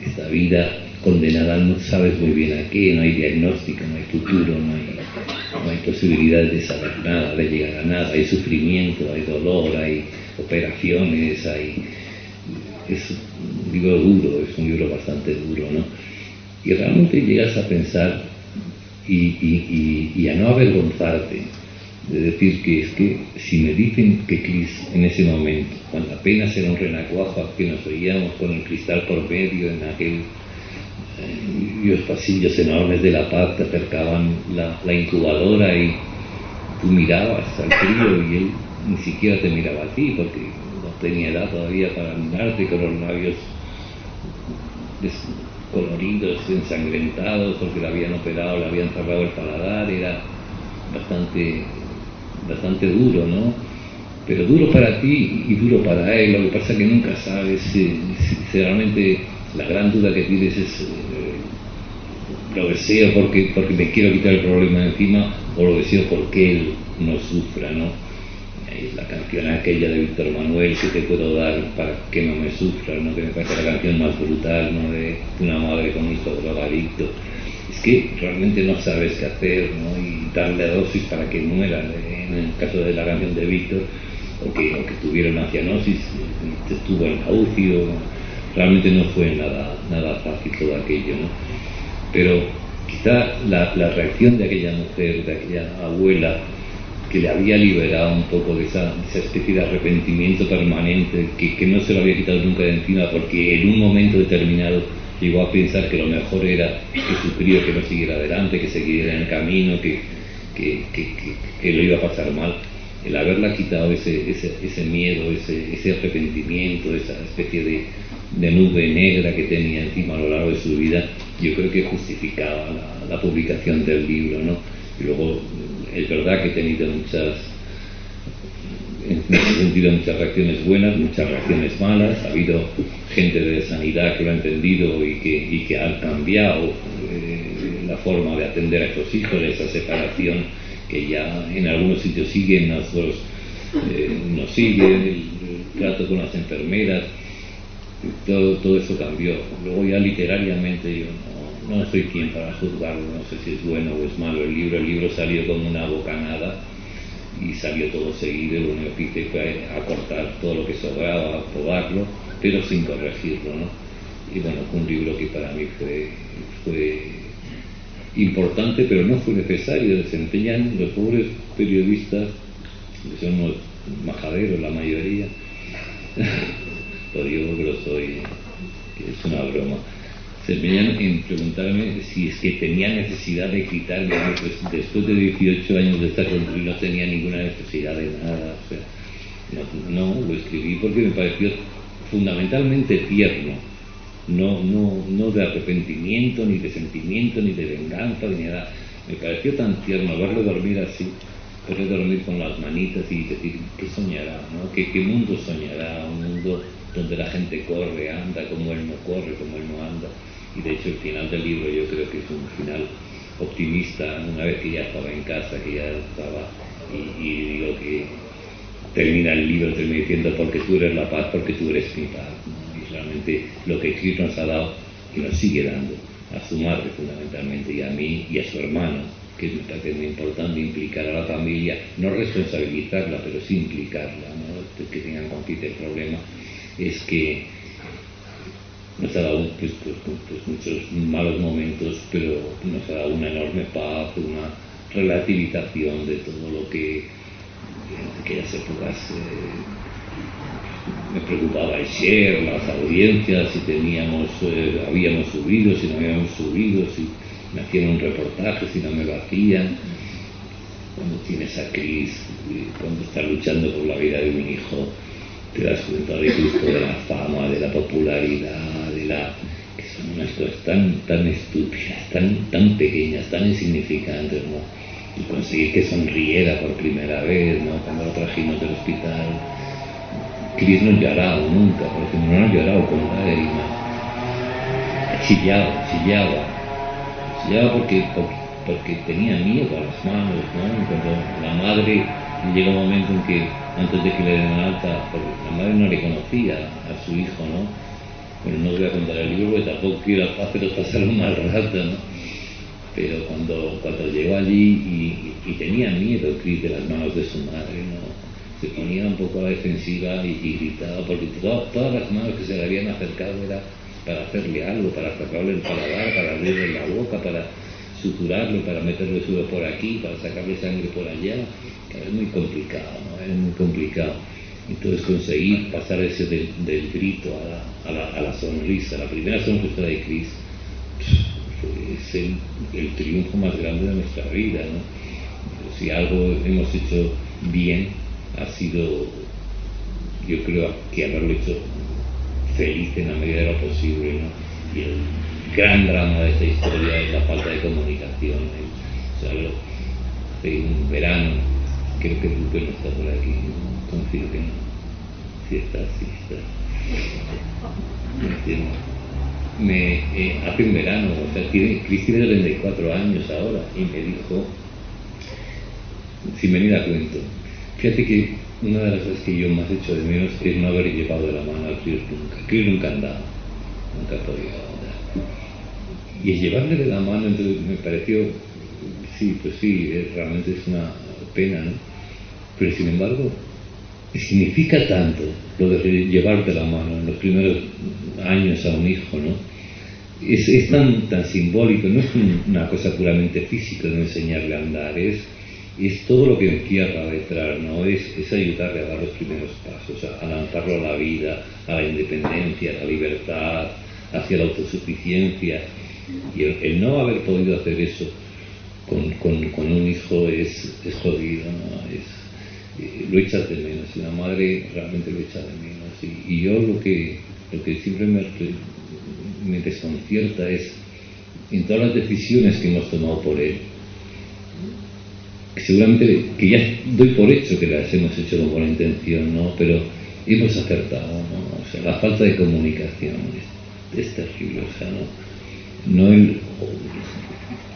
esta vida condenada, no sabes muy bien a qué, no hay diagnóstico, no hay futuro, no hay posibilidades de saber nada, de llegar a nada, hay sufrimiento, hay dolor, hay operaciones, es un libro duro, es un libro bastante duro, ¿no? Y realmente llegas a pensar y a no avergonzarte de decir que es que si me dicen que Cris en ese momento, cuando apenas era un renacuajo que nos oíamos con el cristal por medio en aquel y los pasillos enormes de La Paz, te acercaban la incubadora y tú mirabas al crío y él ni siquiera te miraba a ti porque no tenía edad todavía para mirarte, con los labios descoloridos, ensangrentados porque le habían operado, le habían cerrado el paladar, era bastante duro, ¿no? Pero duro para ti y duro para él. Lo que pasa es que nunca sabes si realmente la gran duda que tienes es lo deseo porque me quiero quitar el problema de encima o lo deseo porque él no sufra, ¿no? Es la canción aquella de Víctor Manuel, que te puedo dar para que no me sufra, ¿no? Que me parece la canción más brutal, ¿no? De una madre con un hijo drogadicto. Es que realmente no sabes qué hacer, ¿no? Y darle dosis para que muera, en el caso de la canción de Víctor, o que tuviera una cianosis, estuvo en la UCI, realmente no fue nada fácil todo aquello, ¿no? Pero quizá la reacción de aquella mujer, de aquella abuela, que le había liberado un poco de esa especie de arrepentimiento permanente, que no se lo había quitado nunca de encima, porque en un momento determinado llegó a pensar que lo mejor era que su crío que no siguiera adelante, que siguiera en el camino, que lo iba a pasar mal. El haberla quitado ese miedo, ese arrepentimiento, esa especie de nube negra que tenía encima a lo largo de su vida, yo creo que justificaba la publicación del libro, ¿no? Y luego es verdad que he tenido en ese sentido muchas reacciones buenas, muchas reacciones malas. Ha habido gente de sanidad que lo ha entendido y que ha cambiado la forma de atender a estos hijos, esa separación que ya en algunos sitios siguen, en otros no siguen, el trato con las enfermeras, todo eso cambió. Luego ya literariamente yo no soy quien para juzgarlo, no sé si es bueno o es malo el libro salió como una bocanada y salió todo seguido, lo único que hice fue acortar todo lo que sobraba, probarlo, pero sin corregirlo, ¿no? Y bueno, fue un libro que para mí fue importante, pero no fue necesario. Desempeñan los pobres periodistas, que son unos majaderos la mayoría, lo digo porque lo soy, que es una broma, se empeñan en preguntarme si es que tenía necesidad de quitarme, pues después de 18 años de estar con él no tenía ninguna necesidad de nada, o sea, no, lo escribí porque me pareció fundamentalmente tierno, no de arrepentimiento, ni de sentimiento, ni de venganza, ni nada. Me pareció tan tierno verlo dormir así, verlo dormir con las manitas y decir, ¿qué soñará? ¿No? ¿Qué mundo soñará? Un mundo donde la gente corre, anda, como él no corre, como él no anda. Y de hecho el final del libro yo creo que es un final optimista, una vez que ya estaba en casa, que ya estaba, y digo que termina el libro, termina diciendo, porque tú eres la paz, porque tú eres mi paz, ¿no? Y realmente lo que Cristo nos ha dado y nos sigue dando, a su madre fundamentalmente, y a mí y a su hermano, que me parece muy importante implicar a la familia, no responsabilizarla, pero sí implicarla, ¿no? Que tengan conciencia del problema, es que nos ha dado pues muchos malos momentos, pero nos ha dado una enorme paz, una relativización de todo lo que en aquellas épocas me preocupaba el share, las audiencias, si habíamos subido, si no habíamos subido, si me hacían un reportaje, si no me lo hacían. Cuando tienes a Cris, cuando estás luchando por la vida de un hijo, te das cuenta de justo de la fama, de la popularidad, que son unas cosas tan estúpidas, tan pequeñas, tan insignificantes, ¿no? Y conseguir que sonriera por primera vez, ¿no? Cuando lo trajimos del hospital, Cris no ha llorado nunca, por ejemplo, no ha llorado con lágrimas, chillaba, Ya porque tenía miedo a las manos, ¿no? Cuando la madre llega un momento en que antes de que le den alta, porque la madre no le conocía a su hijo, ¿no? Bueno, no os voy a contar el libro porque tampoco quiero haceros pasar un mal rato, ¿no? Pero cuando llegó allí y tenía miedo Chris de las manos de su madre, ¿no? Se ponía un poco a la defensiva y gritaba, porque todas las manos que se le habían acercado era para hacerle algo, para cerrarle el paladar, para abrirle la boca, para suturarle, para meterle suero por aquí, para sacarle sangre por allá. Es muy complicado, ¿no? Es muy complicado. Entonces conseguir pasar ese del grito a la sonrisa, la primera sonrisa de Chris, es el triunfo más grande de nuestra vida, ¿no? Si algo hemos hecho bien, ha sido, yo creo, que haberlo hecho feliz en la medida de lo posible, ¿no? Y el gran drama de esta historia es la falta de comunicación, ¿eh? O sea, hace un verano, creo que Lupe no está por aquí, confío que no. Sí está. Hace un verano, o sea, Chris tiene 34 años ahora, y me dijo, sin venir a cuento, fíjate que una de las cosas que yo más echo de menos es no haber llevado de la mano a Chris nunca. Chris nunca andaba, nunca podía andar. Y el llevarle de la mano, entonces me pareció, sí, pues sí, realmente es una pena, ¿no? Pero sin embargo, significa tanto lo de llevar de la mano en los primeros años a un hijo, ¿no? Es tan simbólico, no es una cosa puramente física de enseñarle a andar, es todo lo que encierra detrás, ¿no? Es ayudarle a dar los primeros pasos, a lanzarlo a la vida, a la independencia, a la libertad, hacia la autosuficiencia. Y el no haber podido hacer eso con un hijo es jodido, ¿no? Lo echas de menos, y una madre realmente lo echa de menos. Y yo lo que siempre me desconcierta es en todas las decisiones que hemos tomado por él, que seguramente que ya doy por hecho que las hemos hecho con buena intención, ¿no? Pero hemos acertado, ¿no? O sea, la falta de comunicación es terrible, o sea,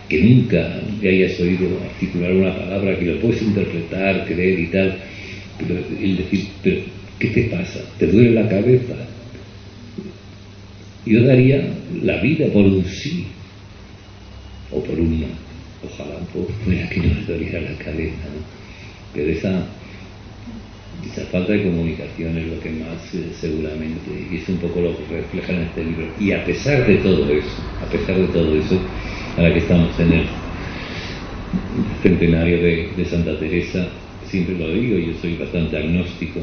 que nunca le hayas oído articular una palabra, que lo puedes interpretar, creer y tal, pero el decir, pero ¿qué te pasa? ¿Te duele la cabeza? Yo daría la vida por un sí o por un no. Ojalá fuera que no me doliera la cabeza, ¿no? Pero esa falta de comunicación es lo que más seguramente, y es un poco lo que refleja en este libro. Y a pesar de todo eso, ahora que estamos en el centenario de Santa Teresa, siempre lo digo, yo soy bastante agnóstico,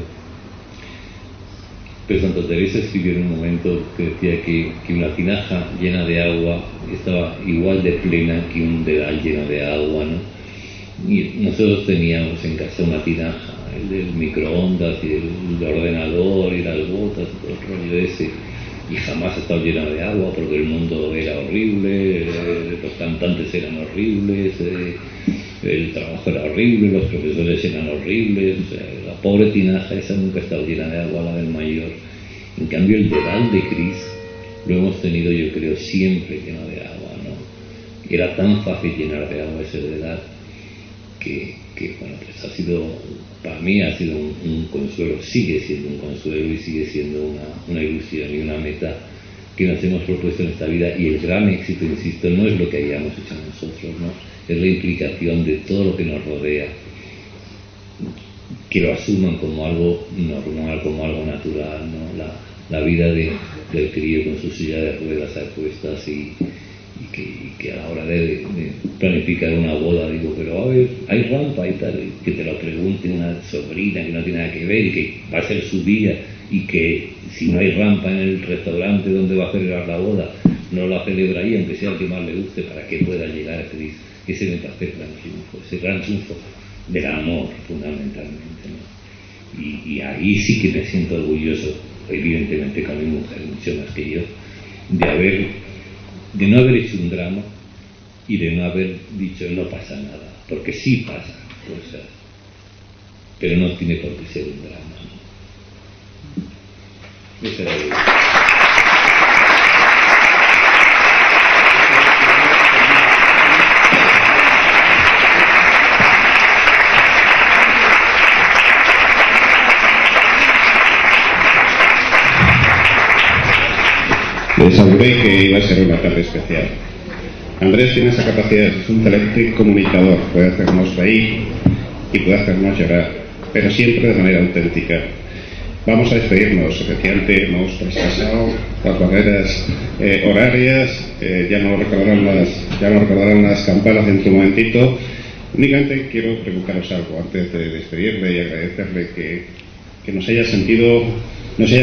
pero Santa Teresa escribió en un momento que decía que una tinaja llena de agua estaba igual de plena que un dedal lleno de agua, ¿no? Y nosotros teníamos en casa una tinaja, el del microondas y el ordenador y las botas y todo el rollo ese, y jamás ha estado llena de agua porque el mundo era horrible, los cantantes eran horribles, el trabajo era horrible, los profesores eran horribles, o sea, la pobre tinaja esa nunca ha estado llena de agua, la del mayor. En cambio el dedal de Chris lo hemos tenido, yo creo, siempre lleno de agua, ¿no? Era tan fácil llenar de agua ese dedal que bueno, pues ha sido, para mí ha sido un consuelo, sigue siendo un consuelo y sigue siendo una ilusión y una meta que nos hemos propuesto en esta vida. Y el gran éxito, insisto, no es lo que hayamos hecho nosotros, ¿no? Es la implicación de todo lo que nos rodea, que lo asuman como algo normal, como algo natural, ¿no? La vida del crío con su silla de ruedas a cuestas y que a la hora de planificar una boda, digo, pero a ver, hay rampa y tal, y que te lo pregunte una sobrina que no tiene nada que ver y que va a ser su día, y que si no hay rampa en el restaurante donde va a celebrar la boda, no la celebra ahí, aunque sea el que más le guste, para que pueda llegar a Cristo. Ese me parece ese gran triunfo del amor, fundamentalmente, ¿no? Y ahí sí que me siento orgulloso, evidentemente con mi mujer, mucho más que yo, de no haber hecho un drama y de no haber dicho no pasa nada, porque sí pasan cosas, pero no tiene por qué ser un drama, ¿no? Esa era la Aseguré que iba a ser una tarde especial. Andrés tiene esa capacidad, es un excelente comunicador, puede hacernos reír y puede hacernos llorar, pero siempre de manera auténtica. Vamos a despedirnos, efectivamente hemos traspasado las barreras horarias, ya nos recordarán las campanas dentro de un momentito. Únicamente quiero preguntaros algo antes de despedirle y agradecerle que nos hayas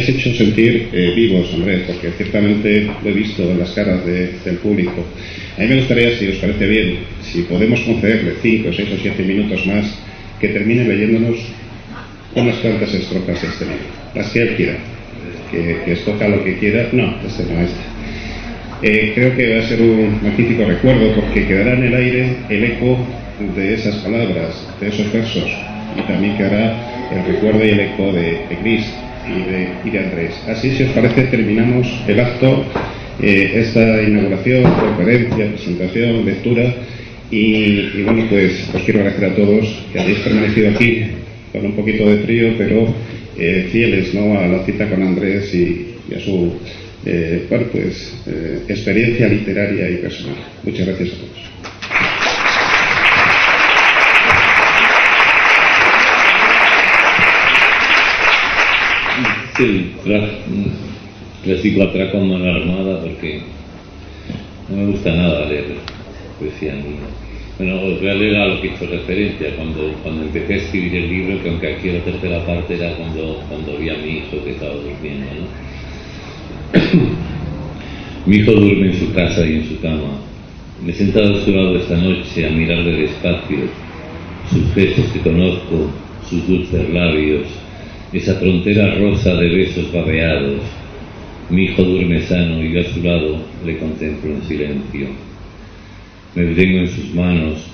hecho sentir vivos, Andrés, porque ciertamente lo he visto en las caras del público. A mí me gustaría, si os parece bien, si podemos concederle 5, 6 o 7 minutos más, que termine leyéndonos unas cuantas estrofas de este libro, las que él quiera, que escoja lo que quiera. No, este no es. Creo que va a ser un magnífico recuerdo, porque quedará en el aire el eco de esas palabras, de esos versos, y también quedará el recuerdo y el eco de Cris y de Andrés. Así, si os parece, terminamos el acto, esta inauguración, conferencia, presentación, lectura, y bueno, pues os quiero agradecer a todos que hayáis permanecido aquí con un poquito de frío, pero fieles, ¿no?, a la cita con Andrés y a su experiencia literaria y personal. Muchas gracias a todos. Sí, clásico atraco a mano armada, porque no me gusta nada leer poesía mía. Bueno, os voy a leer a lo que he hecho referencia cuando empecé a escribir el libro, que aunque aquí la tercera parte era cuando vi a mi hijo que estaba durmiendo, ¿no? Mi hijo duerme en su casa y en su cama. Me he sentado a su lado esta noche a mirarle despacio, sus gestos que conozco, sus dulces labios, esa frontera rosa de besos babeados. Mi hijo duerme sano y yo a su lado le contemplo en silencio. Me detengo en sus manos,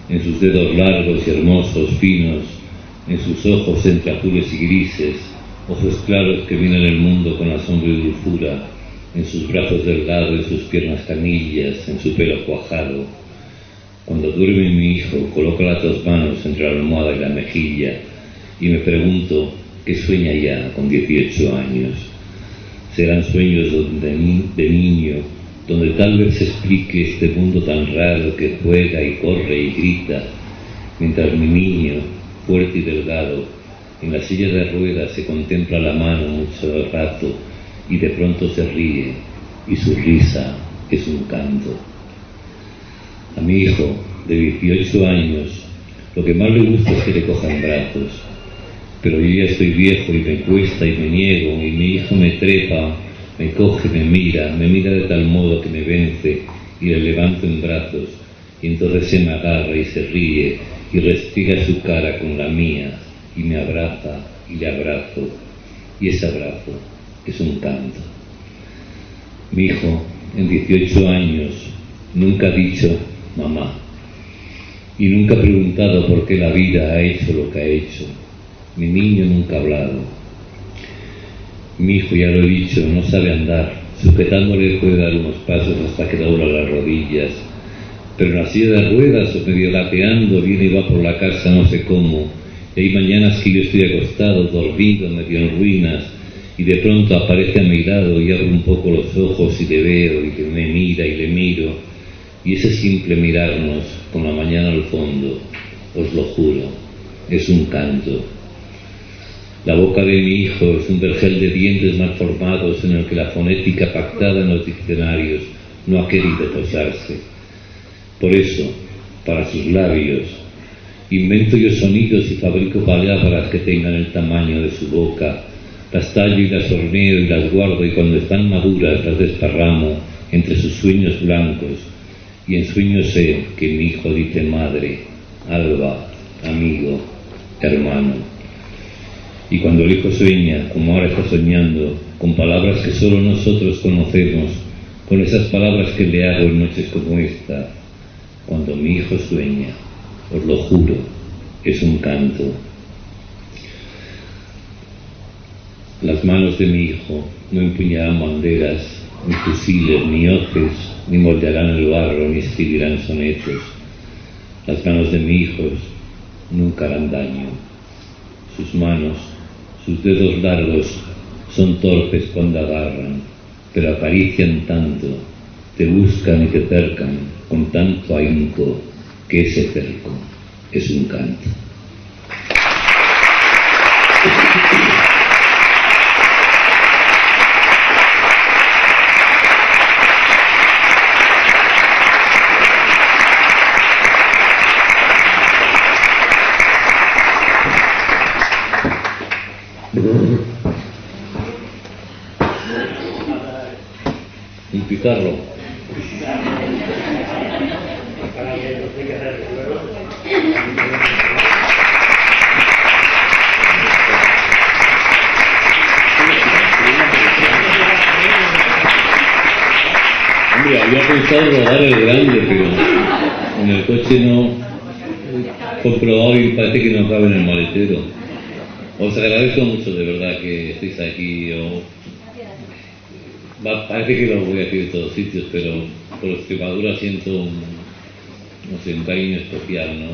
en sus dedos largos y hermosos, finos, en sus ojos entre azules y grises, ojos claros que miran el mundo con asombro y dulzura, en sus brazos delgados, en sus piernas canillas, en su pelo cuajado. Cuando duerme mi hijo, coloca las dos manos entre la almohada y la mejilla y me pregunto qué sueña ya con 18 años. Serán sueños de niño, donde tal vez se explique este mundo tan raro que juega y corre y grita, mientras mi niño, fuerte y delgado, en la silla de ruedas se contempla la mano mucho rato y de pronto se ríe, y su risa es un canto. A mi hijo, de 18 años, lo que más le gusta es que le cojan brazos, pero yo ya estoy viejo y me cuesta y me niego, y mi hijo me trepa, me coge, me mira de tal modo que me vence y le levanto en brazos, y entonces se me agarra y se ríe y restriega su cara con la mía y me abraza y le abrazo, y ese abrazo es un canto. Mi hijo, en 18 años, nunca ha dicho mamá y nunca ha preguntado por qué la vida ha hecho lo que ha hecho. Mi niño nunca ha hablado. Mi hijo, ya lo he dicho, no sabe andar. Sujetándole puede dar unos pasos hasta que dobla las rodillas, pero en la silla de ruedas o medio gateando viene y va por la casa no sé cómo, y hay mañanas que yo estoy acostado, dormido, medio en ruinas, y de pronto aparece a mi lado y abro un poco los ojos y le veo y que me mira y le miro, y ese simple mirarnos con la mañana al fondo, os lo juro, es un canto. La boca de mi hijo es un vergel de dientes mal formados en el que la fonética pactada en los diccionarios no ha querido posarse. Por eso, para sus labios, invento yo sonidos y fabrico palabras que tengan el tamaño de su boca, las tallo y las horneo y las guardo, y cuando están maduras las desparramo entre sus sueños blancos, y en sueños sé que mi hijo dice madre, alba, amigo, hermano. Y cuando el hijo sueña, como ahora está soñando, con palabras que solo nosotros conocemos, con esas palabras que le hago en noches como esta, cuando mi hijo sueña, os lo juro, es un canto. Las manos de mi hijo no empuñarán banderas, ni fusiles, ni hoces, ni moldearán el barro, ni escribirán sonetos. Las manos de mi hijo nunca harán daño. Sus manos, sus dedos largos son torpes cuando agarran, pero acarician tanto, te buscan y te cercan con tanto ahínco, que ese cerco es un canto. Un picarro. Hombre, había pensado rodar el grande, pero en el coche no comprobado y parece que no cabe en el maletero. Os agradezco mucho de verdad que estéis aquí. Parece que lo voy a decir en todos sitios, pero por Extremadura siento un cariño especial, ¿no?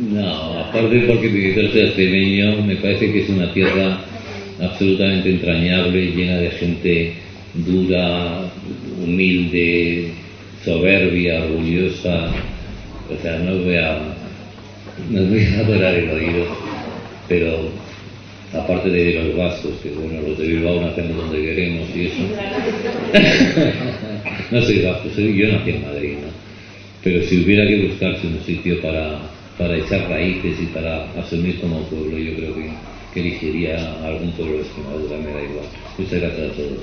No, aparte porque mi director sea extremeño, me parece que es una tierra absolutamente entrañable, llena de gente dura, humilde, soberbia, orgullosa. O sea, no os voy a adorar el oído, pero aparte de los vascos, que bueno, los de Bilbao nacemos donde queremos y eso. No soy vasco, yo nací en Madrid, ¿no? Pero si hubiera que buscarse un sitio para echar raíces y para asumir como pueblo, yo creo que elegiría algún pueblo de Extremadura, me da igual. Muchas gracias a todos.